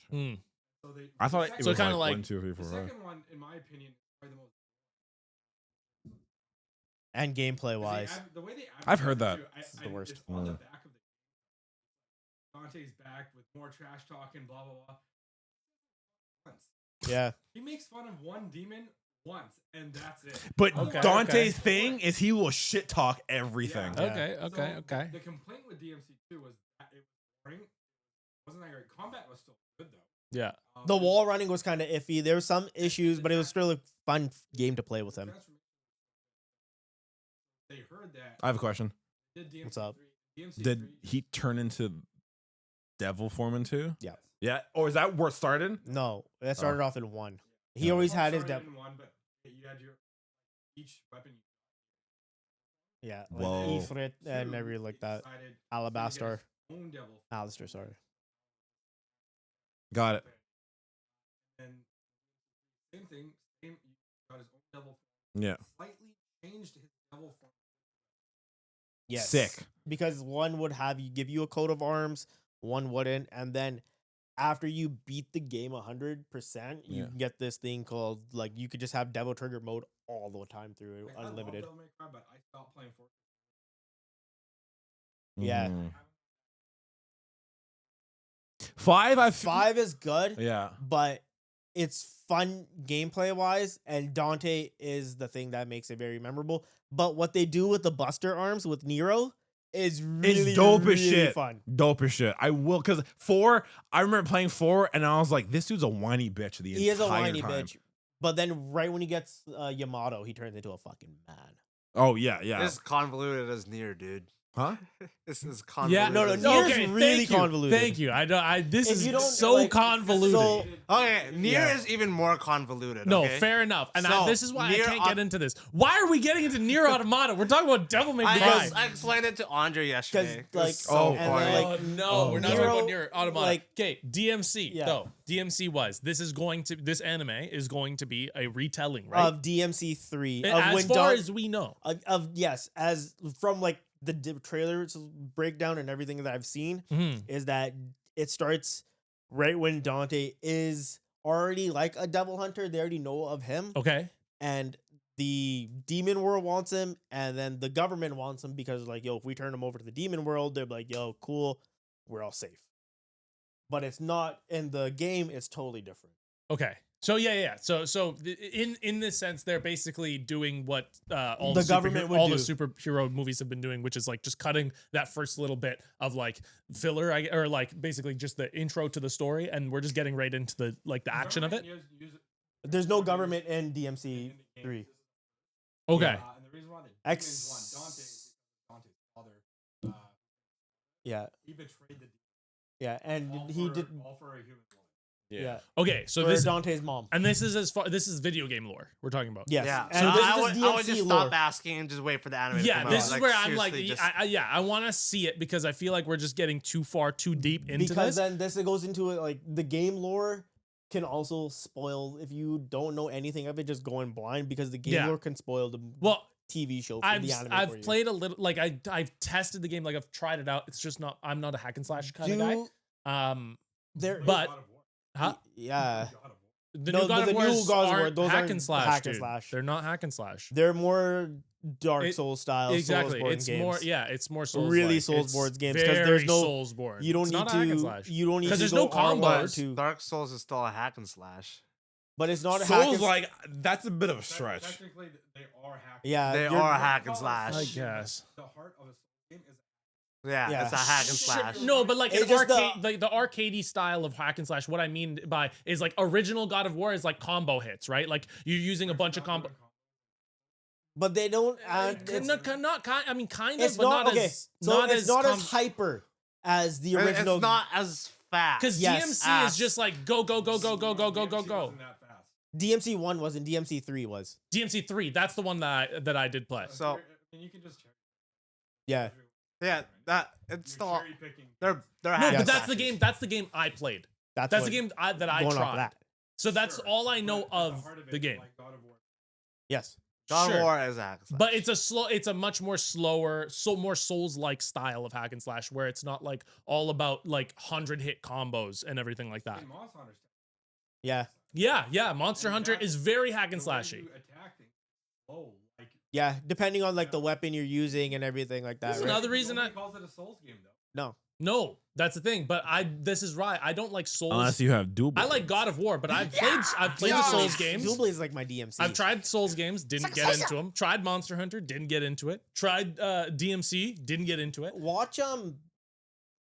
Hmm. so they, I the thought it second So was kinda like like- 1, 2, 3, 4, the 5. second one, in my opinion, is probably the most. And gameplay 'cause wise, the way they I've heard that. It's the worst. It's on the Mm. back of the Dante's back with more trash talking, blah blah blah. Once yeah, he makes fun of one demon once, and that's it. But Okay, Dante's okay. thing is he will shit talk everything. Yeah. Okay. Okay. So Okay. The complaint with DMC2 was that it was boring. It wasn't that great. Combat was still good though. Yeah. the wall running was kind of iffy. There were some issues, but it was still a fun game to play with him. They heard that. I have a question. Did DMC3, What's up? DMC3, Did he turn into devil form in 2? Yeah. Yeah. Or is that where it started? No, that started off in 1. He Yeah. always Both had his started depth. in one, but you had your each weapon. Yeah, Whoa. like Ifrit and everything like that. Alabaster. Own devil. Alistair, sorry. Got it. And same thing. Same. He got his own devil. Yeah. Slightly changed his devil form. Yes. Sick. Because one would have you give you a coat of arms, one wouldn't, and then after you beat the game 100%, you Yeah. can get this thing called like you could just have Devil Trigger mode all the time through Like, I love unlimited. Devil May Cry, but I stopped playing Fortnite. Yeah. Mhm. 5, I 5 is good, Yeah. but it's fun gameplay wise, and Dante is the thing that makes it very memorable. But what they do with the Buster arms with Nero is really It's dope really as shit. fun. Dope as shit. I will, because 4, I remember playing 4 and I was like, this dude's a whiny bitch the He is a entire whiny time. bitch, but then right when he gets Yamato, he turns into a fucking man. Oh, yeah, yeah. It's convoluted as near, dude. Huh? This is Yeah, convoluted. no, as Nier's okay, really thank you, convoluted. Thank you. I don't. This If is you don't, so like, convoluted. so- Okay, Nier Yeah. is even more convoluted. No, okay? fair enough. And So, this is why I Nier can't Au- get into this. Why are we getting into Nier Automata? We're talking about Devil May Cry. I explained it to Andre yesterday. It like, was so oh, and funny. then, Oh like, no, we're not talking Nero, about Nier Automata. like- Okay, DMC. Yeah. No, DMC was. This anime is going to be a retelling, right? of DMC 3 of As when far Don- as we know. of yes, as from like the trailers breakdown and everything that I've seen Mhm. is that it starts right when Dante is already like a devil hunter. They already know of him, Okay. and the demon world wants him, and then the government wants him because like, yo, if we turn him over to the demon world, they're like, yo, cool, we're all safe. But it's not in the game. It's totally different. Okay. So yeah. So in this sense, they're basically doing what all The government would all do. the superhero movies have been doing, which is like just cutting that first little bit of like filler, or like basically just the intro to the story, and we're just getting right into the like the action of it. There's no government in DMC 3. Okay. And the reason why the X- demons want Dante's father, Yeah, he betrayed the yeah, and all he for- did. all for a human woman. Yeah, Okay. So for this Dante's mom. and this is as far this is video game lore we're talking about. Yes. Yeah, And so this I is would DMC just lore. stop asking and just wait for the anime. to Yeah, come this out. is where I'm like, seriously, just- I want to see it because I feel like we're just getting too far, too deep into Because this. then this goes into it like the game lore can also spoil if you don't know anything of it, just going blind because the game Yeah. lore can spoil the Well, TV show for the anime. for I've you. played a little, like I've tested the game, like I've tried it out. It's just not. I'm not a hack and slash kind of Do guy. there, But God of War. huh? yeah, God of War. The No, new God but of the War new God of War, aren't those hack aren't and slash. hack and Dude. slash. They're not hack and slash. they're more Dark It- Souls style. Exactly. Soulsborne It's games. more. Yeah. It's more Souls. Really Soulsborne games, 'cause there's very no- Soulsborne. You don't It's need not a hack and to. slash. You don't need 'Cause to there's go no R1 combos. to, Dark Souls is still a hack and slash. but it's not a hack Souls, and like, that's a bit of a Te- stretch. Technically, they are hack. Yeah, They you're- are hack and Call it slash. I Soul game, but guess. The heart of a Soul game is Yeah, Yeah. it's a hack and Sure, slash. No, but like It's an just the- arcade, the arcadey style of hack and slash. What I mean by is like original God of War is like combo hits, right? Like you're using a bunch of combo. but they don't. It's not kind. I mean, kind of, It's but not not okay. as So it's not as com- hyper as the It's original. not as fast. because Yes. DMC Ass. is just like go go go go go go go go DMC go. wasn't that fast. DMC 1 wasn't. DMC 3 was. DMC 3, that's the one that I did play. So- And you can just check. Yeah. yeah, that it's You're still cherry picking. they're No, hack Yes. but that's the slashes. game. That's the game I played. That's That's what- the game that I going off of tried. that. So that's Sure, all I know but at of heart the it, game. like God of War. Yes. God Sure. of War is a hack and slash. But it's a much more slower, more Souls-like style of hack and slash where it's not like all about like 100-hit combos and everything like that. Hey, Monster Hunter style. Yeah. Yeah, Monster And Hunter that- is very hack and The way slashy. you attack things is slow, like Yeah. Depending on like the weapon you're using and everything like that. This is Right? another reason Nobody I- calls it a Souls game though. No. No, that's the thing. But this is right. I don't like Souls. Unless you have dual. I like God of War, but I've played the Dual Souls Blade- games. Dual Blade is like my DMC. I've tried Souls games, didn't get into them. Tried Monster Hunter, didn't get into it. Tried DMC, didn't get into it. Watch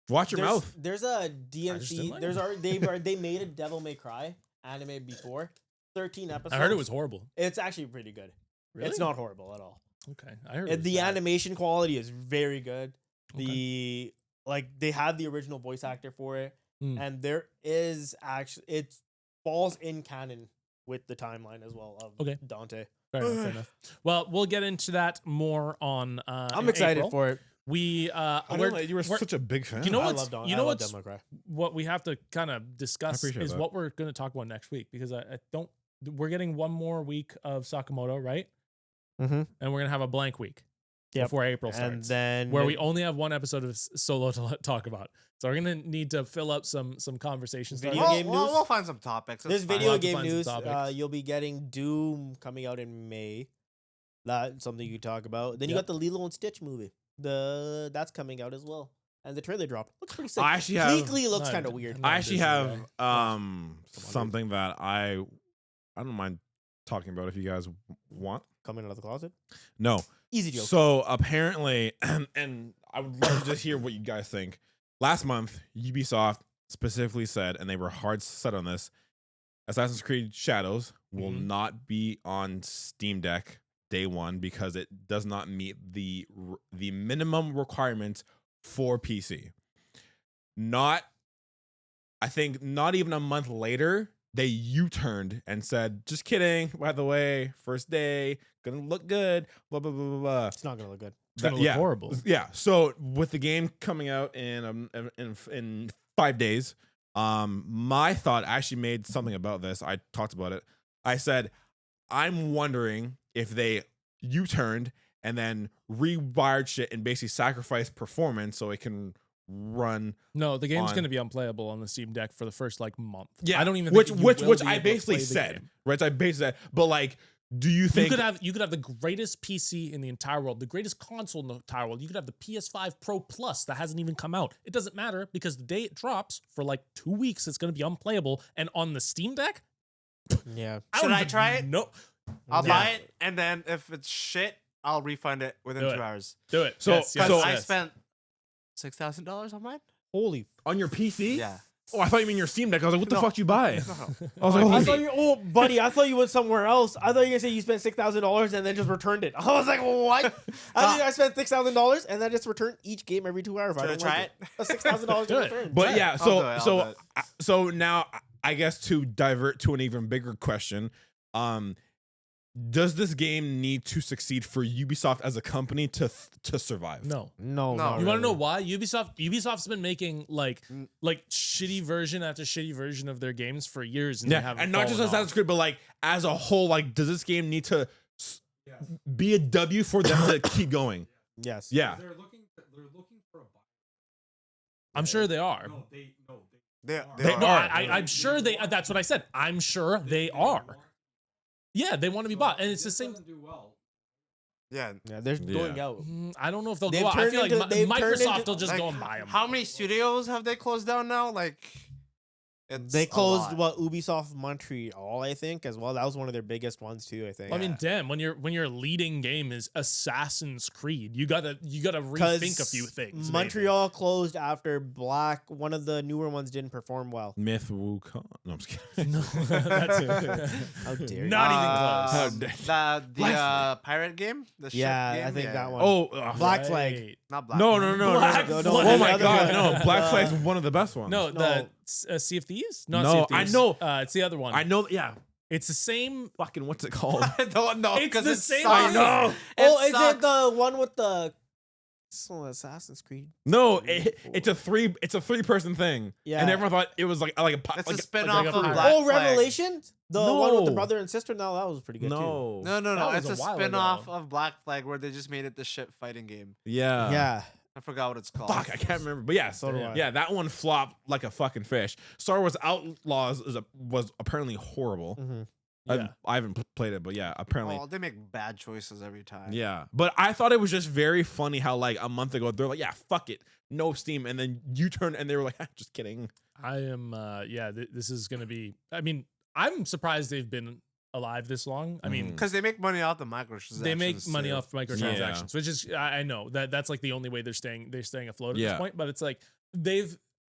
Watch your there's, mouth. There's a didn't DMC. like There's it. already they made a Devil May Cry anime before. 13 episodes. I heard it was horrible. It's actually pretty good. Really? It's not horrible at all. Okay, I heard And it was the bad. animation quality is very good. Okay. The like they have the original voice actor for it, Hmm. and there is actually it falls in canon with the timeline as well of Okay. Dante. Fair enough, fair enough. Well, we'll get into that more on. I'm in excited April. for it. We I we're, didn't know you were we're- such a big fan. You know I what's love Dante. you know I love what's Devil May Cry. what we have to kind of discuss appreciate is that. what we're going to talk about next week because I don't. We're getting one more week of Sakamoto, right? Mm-hmm. And we're gonna have a blank week. Yep. before April And starts. then Where we only have one episode of Solo to talk about. So we're gonna need to fill up some conversations. Video We'll, game we'll, news? we'll find some topics. There's It's fine. video We'll have to game find some news. topics. You'll be getting Doom coming out in May. That's something you talk about. Then you Yep. got the Lilo and Stitch movie. That's coming out as well. And the trailer dropped. Looks pretty sick. I actually have- Bleakly looks No, kind of weird. no. I actually Disney have guy. something that I don't mind talking about if you guys want. Coming out of the closet. No. Easy joke. So apparently, and I would love to just hear what you guys think. Last month, Ubisoft specifically said, and they were hard set on this, Assassin's Creed Shadows will Mhm. not be on Steam Deck day one because it does not meet the minimum requirements for PC. I think not even a month later, they U-turned and said, just kidding, by the way, first day, gonna look good, blah, blah, blah, blah, blah. It's not gonna look good. It's gonna look horrible. Yeah. So with the game coming out in 5 days, my thought I actually made something about this. I talked about it. I said, I'm wondering if they U-turned and then rewired shit and basically sacrificed performance so it can run. No, the game's on- going to be unplayable on the Steam Deck for the first like month. Yeah, I don't even which think you which will which be I able to basically play the said, game. right? I basically said, but like, do you think You could have the greatest PC in the entire world, the greatest console in the entire world. You could have the PS5 Pro Plus that hasn't even come out. It doesn't matter because the day it drops for like 2 weeks, it's going to be unplayable. And on the Steam Deck, Yeah. Should I try it? No, I'll Yeah. buy it, and then if it's shit, I'll refund it within Do 2 it. hours. do it. So- Yes, yes, Because so- I yes. spent $6,000 on mine. Holy. on your PC? Yeah. Oh, I thought you mean your Steam Deck. I was like, what the No. fuck you buy? No. I was like, I holy thought you, oh, buddy, I thought you went somewhere else. I thought you were gonna say you spent $6,000 and then just returned it. I was like, what? I think I spent $6,000 and then just returned each game every 2 hours. Should I don't try like it? That's $6,000 Do to it. return. But Try it. yeah, I'll so do it, I'll so do it. so now I guess to divert to an even bigger question, does this game need to succeed for Ubisoft as a company to survive? No. No, No. no. You want to know why? Ubisoft's been making like Mm. shitty version after shitty version of their games for years, and they Yeah, haven't. and not just fallen Assassin's off. Creed, but like as a whole, like does this game need to Yes. be a W for them to keep going? Yes. Yeah. They're looking for a buyer. I'm sure they are. No, they They They are. No, are. I'm sure they. That's what I said. I'm sure they are. Yeah, they want to be bought, and it's the same. Doesn't do well. Yeah. Yeah, they're going Yeah. out. I don't know if they'll They've go. I turned feel into- like they've turned Microsoft into- will just Like, go and buy them. How many studios have they closed down now? Like, it's They a closed lot. Ubisoft Montreal, I think, as well. That was one of their biggest ones too, I think. I mean, Yeah. damn, when your leading game is Assassin's Creed, you gotta rethink a few things. maybe. Montreal closed after Black. One of the newer ones didn't perform well. Myth Wukong. No, I'm just kidding. No, that's How dare you? Not How even dare- close. The pirate game? The ship Yeah, game? I think Yeah. that one. Oh, Black Flag. Right. Not Black. no, no, no, no, Black no. Flag. Oh my The other god, one. no! Black The- Flag's one of the best ones. No, No. the Sea of Thieves. Not No, Sea of I Thieves. know- It's the other one. I know. Yeah, It's the same. fucking what's it called? I don't know. It's Because the it same sucks. I know. Oh, is sucks. it the one with the Assassin's Creed? No, Three, it's a three-person thing. Yeah. and everyone thought it was like a It's like a spin-off like of a- Black Oh, Flag. Revelation? The one with the No. brother and sister? No, that was pretty good too. no, No, no, no. That It's was a a while spin-off ago. of Black Flag where they just made it the ship fighting game. yeah, Yeah. I forgot what it's called. Fuck, I can't remember, but yeah, So do I. yeah, that one flopped like a fucking fish. Star Wars Outlaws was apparently horrible. Mm-hmm. Yeah. I haven't played it, but yeah, apparently. Oh, they make bad choices every time. Yeah, but I thought it was just very funny how like a month ago they're like, yeah, fuck it, no Steam, and then you turn and they were like, just kidding. I am. This is gonna be. I mean, I'm surprised they've been alive this long. I mean, Because they make money off the microtransactions. they make money too. off microtransactions, which is I know that's like the only way they're staying afloat at Yeah. this point. But it's like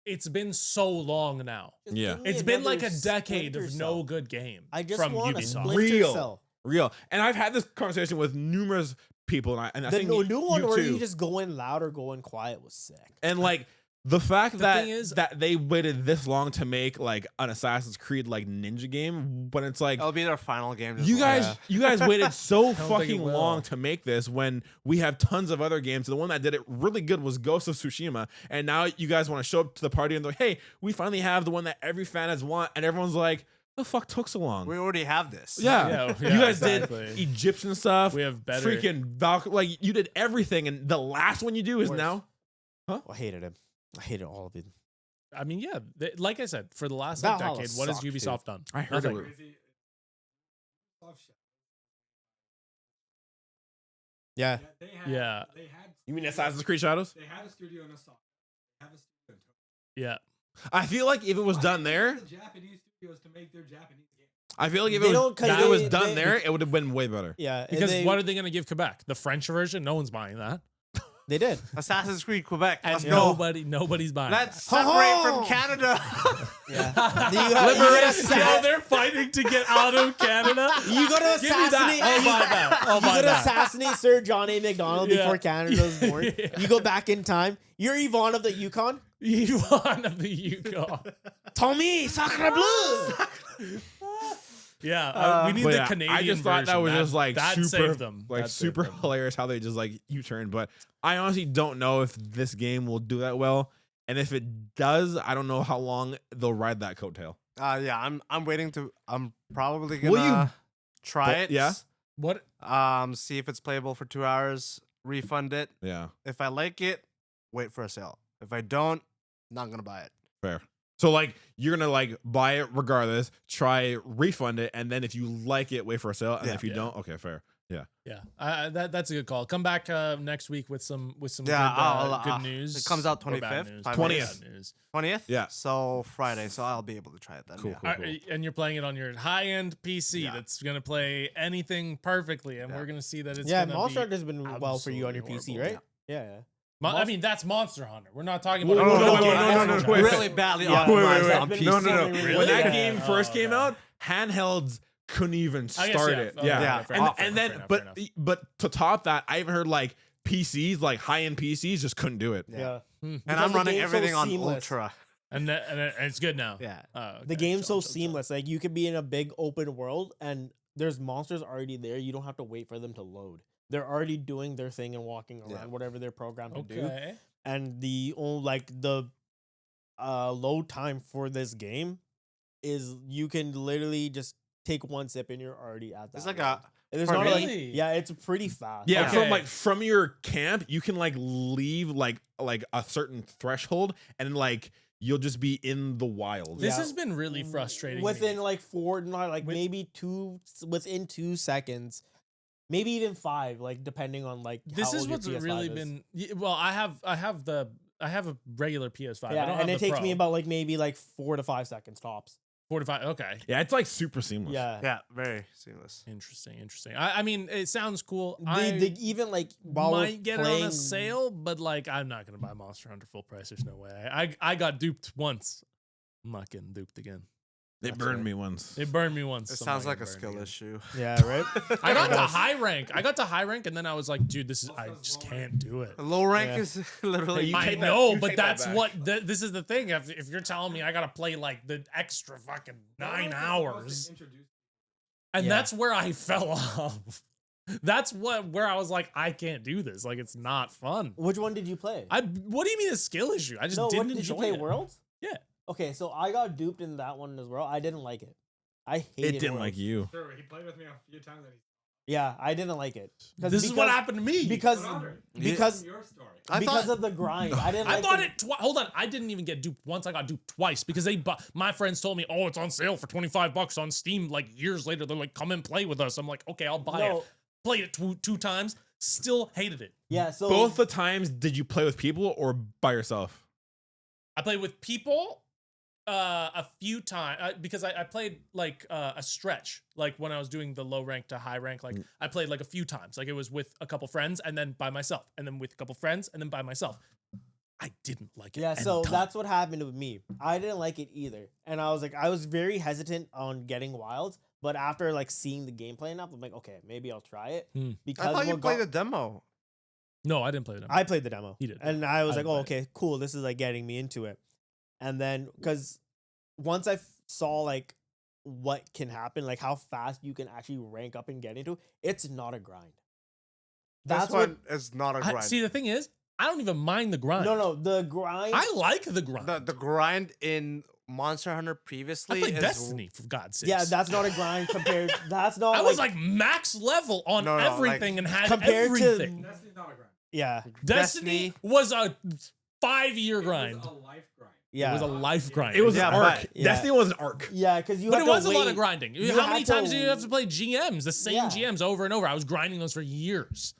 it's been so long now. Yeah. It's been like a decade of no good game I just from want a Ubisoft. Splinter Real. Cell. Real, and I've had this conversation with numerous people, and I The think new one you where too. you just go in loud or go in quiet was sick. And like the fact The that thing is- that they waited this long to make like an Assassin's Creed like ninja game, when it's like It'll be their final game. just you like- guys you guys waited so think it fucking will. long to make this when we have tons of other games. The one that did it really good was Ghost of Tsushima, and now you guys want to show up to the party and they're like, hey, we finally have the one that every fan has want, and everyone's like, The fuck took so long? We already have this. Yeah. Yeah, You guys exactly. did Egyptian stuff. We have better. freaking like you did everything, and the last one you do is Worse. now. I hated him. I hated all of it. I mean, yeah. Like I said, for the last like, Valhalla decade, what has sucked, Ubisoft done? I heard it Nothing. was- Crazy. Love shit. Yeah. They had, Yeah. They had. You mean studio- Assassin's Creed Shadows? They had a studio in Osaka. They have a studio in Tokyo. Yeah. I feel like if it was Why done didn't they there, get the Japanese studios to make their Japanese games. I feel like if They it was, don't, 'cause if it was they- done they- there, it would have been way better. Yeah. and Because they, what are they going to give Quebec? The French version? No one's buying that. they did. Assassin's Creed Quebec. And Let's go. nobody's buying Let's that. separate Ho-ho! from Canada. Yeah. you got Liberation. to Oh, they're fighting to get out of Canada. You go to Give me that. assassinate. I'll buy that. I'll You buy go to that. assassinate Sir John A. McDonald Yeah. before Canada was born. Yeah. You go back in time. You're Yvonne of the Yukon. Yvonne of the Yukon. Tommy, Sacre Bleu. Yeah, we need But the yeah, Canadian I just thought that version. was just like that super, saved them. like That saved super them. hilarious how they just like U-turn. But I honestly don't know if this game will do that well, and if it does, I don't know how long they'll ride that coattail. Yeah, I'm waiting to. I'm probably Will you gonna try it. yeah? What? See if it's playable for 2 hours. Refund it. Yeah, If I like it, wait for a sale. If I don't, not gonna buy it. fair. So like you're gonna like buy it regardless, try refund it, and then if you like it, wait for a sale, and Yeah. if you Yeah. don't, okay, fair. Yeah, that's a good call. Come back next week with some Yeah, good news. it comes out or bad 25th, news. 20th. Bad news. 20th. Yeah. So Friday. So I'll be able to try it then. Cool, yeah. cool. And you're playing it on your high-end PC Yeah. that's gonna play anything perfectly, and Yeah. we're gonna see that it's Yeah, gonna Monster be Hunter's been well for you on your PC, absolutely right? Yeah. I mean, that's Monster Hunter. We're not talking Whoa, about. whoa, a whoa, game. whoa, That's no, Monster wait. Hunter. Really badly Yeah. optimized Wait, on wait. PC. No. Really? When that Yeah. game first Oh, came okay. out, handhelds couldn't even I guess, start yeah. it. Okay, Yeah, Yeah. fair and enough, and fair then enough, but fair enough. but to top that, I even heard like PCs, like high end PCs, just couldn't do it. Yeah. And Because I'm the running game's so everything on seamless. Ultra. and it's good now. Yeah. Oh, okay. The game's so Chill. seamless. Like you could be in a big open world and there's monsters already there. You don't have to wait for them to load. They're already doing their thing and walking around, Yeah. whatever they're programmed to do. Okay. And the load time for this game is you can literally just take one sip and you're already at that. It's like world. a. And there's for not me- like yeah, it's pretty fast. Yeah, Okay. from your camp, you can like leave like a certain threshold, and like you'll just be in the wild. This Yeah. has been really frustrating. Within me. like With- maybe within 2 seconds, maybe even 5, like depending on like This how is old your what's PS5 really is. been. Well, I have a regular PS5. I Yeah, don't and have it the takes Pro. me about like maybe like 4 to 5 seconds tops. 45. Okay. Yeah, it's like super seamless. Yeah. Yeah, very seamless. Interesting. I mean, it sounds cool. Even like while we're might get it on playing, a sale, but like I'm not gonna buy Monster Hunter full price. There's no way. I got duped once. I'm not getting duped again. They That's burned right. me once. It burned me once. It I'm sounds not like a getting skill burned again. issue. Yeah, right. I got to Yes. high rank. I got to high rank, and then I was like, dude, I just can't do it. Low rank Yeah. is literally. Hey, you I take that- know, you but take that that's back. what this is the thing. If you're telling me I gotta play like the extra fucking 9 hours, and Yeah. that's where I fell off. That's where I was like, I can't do this. Like, it's not fun. Which one did you play? What do you mean a skill issue? I just no, didn't what, did you enjoy play it. Worlds? Yeah. Okay, so I got duped in that one as well. I didn't like it. I hated It didn't Worlds. like you. Sure, he played with me a few times. And Yeah, I didn't like it. This is what happened to me. Because he's because your story. I because thought of the grind. I didn't. I like bought the- it twice. Hold on, I didn't even get duped once. I got duped twice because my friends told me, "Oh, it's on sale for $25 on Steam." Like years later, they're like, "Come and play with us." I'm like, "Okay, I'll buy No, it." Played it two times, still hated it. yeah. So Both the times, did you play with people or by yourself? I played with people a few times because I played like a stretch, like when I was doing the low rank to high rank. Like I played like a few times, like it was with a couple friends and then by myself, and then with a couple friends and then by myself. I didn't like it. yeah, so any time. that's what happened with me. I didn't like it either, and I was very hesitant on getting Wilds. But after like seeing the gameplay enough, I'm like, okay, maybe I'll try it. Hmm. Because I thought you what played got- the demo. No, I didn't play them. I played the demo. He did. And I was I like, didn't oh, play okay, cool. This is like getting me into it. And then, because once I saw like what can happen, like how fast you can actually rank up and get into, it's not a grind. This That's what. one is not a grind. See, the thing is, I don't even mind the grind. No, the grind. I like the grind. The grind in Monster Hunter I previously played is Destiny for God's sake. Yeah, that's not a grind compared. That's not. I was like max level on No, no, everything like, and had compared to- everything. Destiny's not a grind. yeah, Destiny was a 5-year grind. It was a life grind. yeah, It was a life grind. It was Yeah, an arc. but- yeah. Destiny was an arc. yeah, because you. But have it was to a lot wait. of grinding. You How had many to- times do you have to play GMs, the same Yeah. GMs over and over? I was grinding those for years.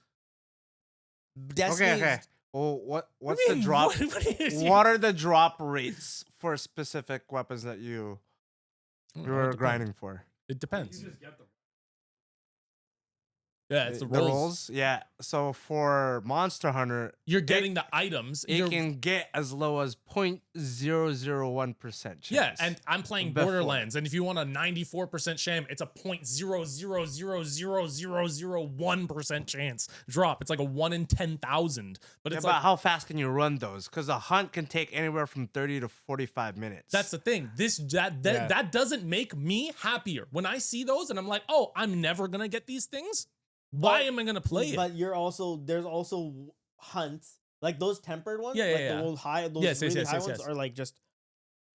Destiny Okay, okay. is- Well, what's What do the you mean, drop? what is- What are the drop rates for specific weapons that you It were depends. grinding for? It You depends. just get them. Yeah, it's the rolls. Yeah. So for Monster Hunter, You're getting the items. it You're- can get as low as 0.001% chance. Yeah, and I'm playing Before. Borderlands, and if you want a 94% sham, it's a 0.0000001% chance drop. It's like a 1 in 10,000. But Yeah, it's but like how fast can you run those? Because a hunt can take anywhere from 30 to 45 minutes. that's the thing. That doesn't make me happier when I see those, and I'm like, oh, I'm never gonna get these things. Why But- am I gonna play it? But there's also hunts like those tempered ones. Yeah, like yeah, those high, those Yes, yes, really yes, high yes, ones yes. are like just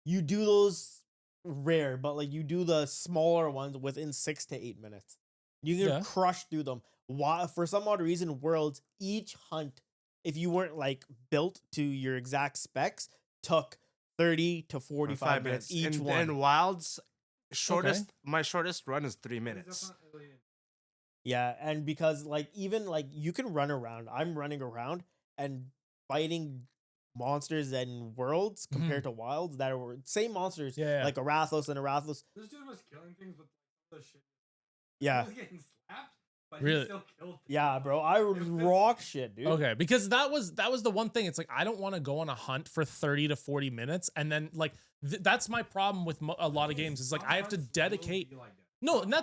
you do those rare, but like you do the smaller ones within 6 to 8 minutes. You can Yeah. crush through them. Why? For some odd reason, worlds each hunt, if you weren't like built to your exact specs, took 30 to 45 minutes each and, one. And Wild's my shortest run is 3 It's minutes. definitely- Yeah, and because like even like you can run around. I'm running around and fighting monsters and worlds compared to wilds that are same monsters, Yeah, yeah. like a Rathlos and a Rathlos. This dude was killing things with the shit. Yeah, He was getting slapped, but Really? he still killed things. yeah, bro. I rock shit, dude. Okay, because that was the one thing. It's like I don't want to go on a hunt for 30 to 40 minutes, and then like that's my problem with a lot of games. It's like I have to Some hunts will dedicate. be like that. No, and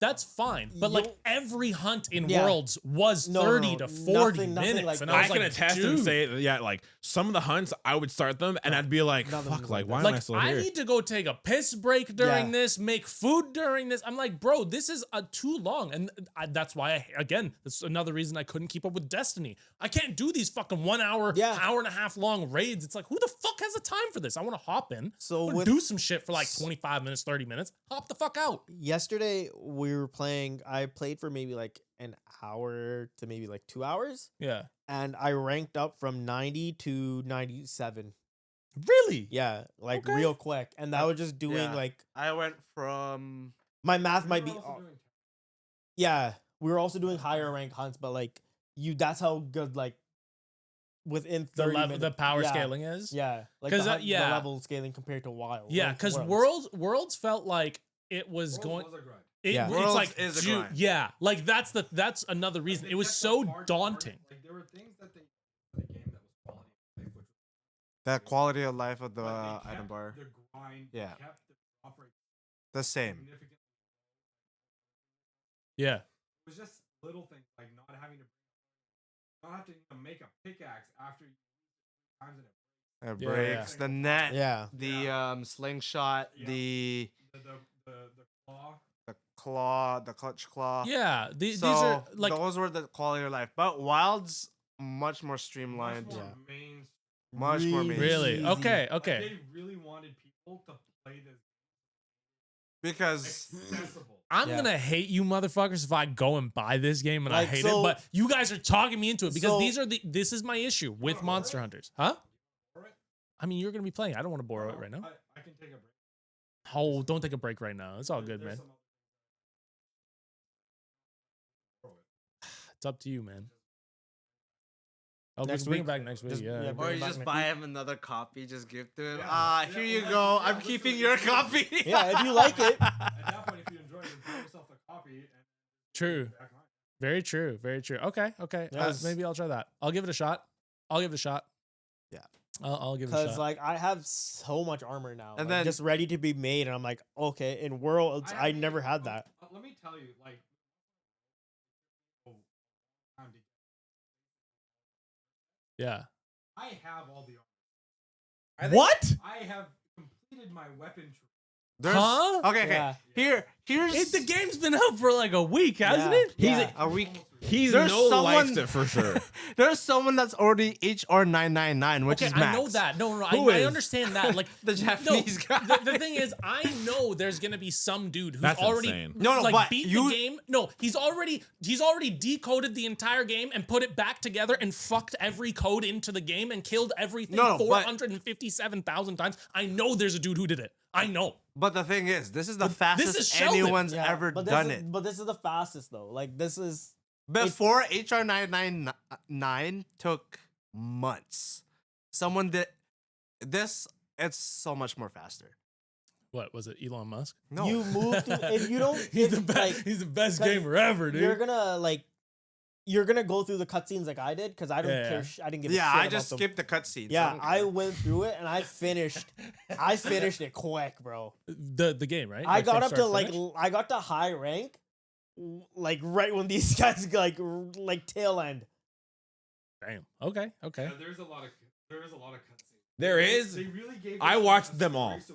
that's fine. But like You'll- every hunt in Yeah. Worlds was No, no, 30 no, to 40 nothing minutes, like and that. I I was can like, attest dude, and say, that, yeah, like some of the hunts, I would start them and I'd be like, None of them fuck, was like, like why that. am I still I here? need to go take a piss break during Yeah. this, make food during this. I'm like, bro, this is too long, and that's why that's another reason I couldn't keep up with Destiny. I can't do these fucking 1 hour, Yeah. hour and a half long raids. It's like, who the fuck has the time for this? I want to hop in, So wanna with do some shit for like 25 minutes, 30 minutes, hop the fuck out. yesterday we were playing. I played for maybe like an hour to maybe like 2 hours, Yeah, and I ranked up from 90 to 97. really? Yeah, like Okay. real quick, and that was just doing Yeah. like I went from my math We might were be. also doing- Yeah, we were also doing higher rank hunts, but like you, that's how good like within The 30 level, minutes, the power yeah, scaling is. Yeah, like 'Cause, the yeah. level scaling compared to wild. Yeah, like, because Worlds. worlds felt like it was Worlds going. was a grind. Yeah. It's Worlds like is a Ju- grind. yeah, like that's another Like, reason. they It was kept the so hard part, daunting. Like there were things that they the game that was quality of life, which that quality of life of the but they item kept bar. The grind, Yeah. kept the drop rate The same. significantly. Yeah, It was just little things like not having to make a pickaxe after you use it 3 times in it. It Yeah, breaks yeah. the net, Yeah, the slingshot, Yeah. the The claw. claw, the clutch claw. yeah. These So are like those were the quality of life. But Wild's much more Much streamlined. more Yeah. main. Much more main. really easy. okay. Like, Okay, they really wanted people to play this Because accessible. I'm Yeah. gonna hate you motherfuckers if I go and buy this game and I Like, hate so- it. But you guys are talking me into it because So- this is my issue with wanna Monster borrow it? Hunters, huh? Borrow it? I mean, you're gonna be playing. I don't want to borrow it right now. I can take a break. Oh, don't take a break right now. It's all good, There's man. some other- Borrow it. It's up to you, man. Oh, Next we can bring week? it back next week. Just- Yeah. yeah, or bring you it back just next buy week. him another copy, just give to him. Yeah. Here Yeah, you well, go. yeah, I'm literally, keeping yeah. your copy. Yeah, if you like it. At that point, if you enjoy it, just buy yourself a copy. And True. back mine. Very true. Very true. Okay. Okay. Yes. Maybe I'll try that. I'll give it a shot. Yeah. I'll give it a Because shot. like I have so much armor now, And like, then- just ready to be made, and I'm like, okay, in Worlds, I haven't never even- had that. Let me tell you, like, time to- Yeah. I have all the armor. What? I have completed my weapon tree. There's, Huh? Okay, okay. Yeah. Here's The game's been out for like a week, hasn't Yeah. it? Yeah. a week. He's There's no liked someone- it for sure. There's someone that's already HR 999, which Okay, is Max. I know that. No, Who I is? understand that. Like The Japanese guy. The thing is, I know there's gonna be some dude who's That's already insane. No, like but beat you- the game. No, he's already decoded the entire game and put it back together and fucked every code into the game and killed everything No, but- 457,000 times. I know there's a dude who did it. I know. But the thing is, this is the This fastest is Sheldon. anyone's Yeah, ever but done this is, it. But this is the fastest though. Like this is Before HR 999 took months. Someone did this. It's so much more faster. What was it, Elon Musk? No, you move through. If you don't, He's if, the best. like, He's the best 'cause gamer ever, dude. you're gonna go through the cutscenes like I did because I don't Yeah, care. yeah. I didn't give a yeah, shit I about just them. skipped the cutscenes. Yeah, I went through it and I finished. I finished it quick, bro. the game, right? I Like, got from up start to to like finish? I got to high rank, like right when these guys like tail end. Damn. Okay. Yeah, there's a lot of cutscenes. There is. They really gave. I us watched a them story all. so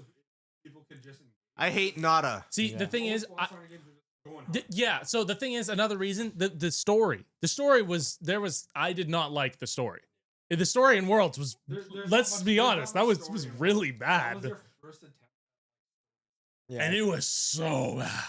people could just. I hate Nada. See, Yeah. the thing is, Most Monster Hunter games are just going hard. yeah. So the thing is, another reason the story was I did not like the story. The story in Worlds was. There's Let's not be much- honest, there's that not much was story in really Worlds. That was bad, their first attempt. Yeah, and it was so bad.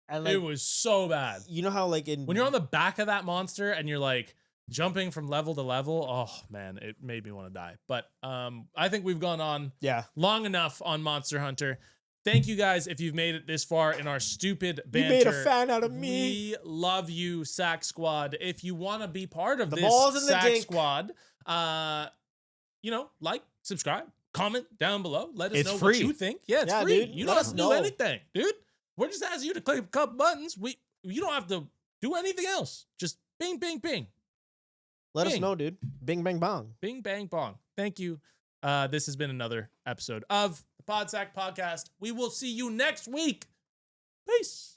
and like It was so bad. you know how like in When you're on the back of that monster and you're like jumping from level to level, oh man, it made me want to die. But I think we've gone on yeah. long enough on Monster Hunter. Thank you guys if you've made it this far in our stupid You banter. made a fan out of me. We love you, Sack Squad. If you want to be part of The this balls in the Sack dink. Squad, like, subscribe, comment down below. Let us It's know what free. you think. Yeah, it's Yeah, free. dude, You let don't us have to do know. anything, dude. We're just asking you to click a couple buttons. You don't have to do anything else. Just bing, bing, bing. Let us Bing. know, dude. Bing bang bong. Bing, bang, bong. Thank you. This has been another episode of the Podsack Podcast. We will see you next week. Peace.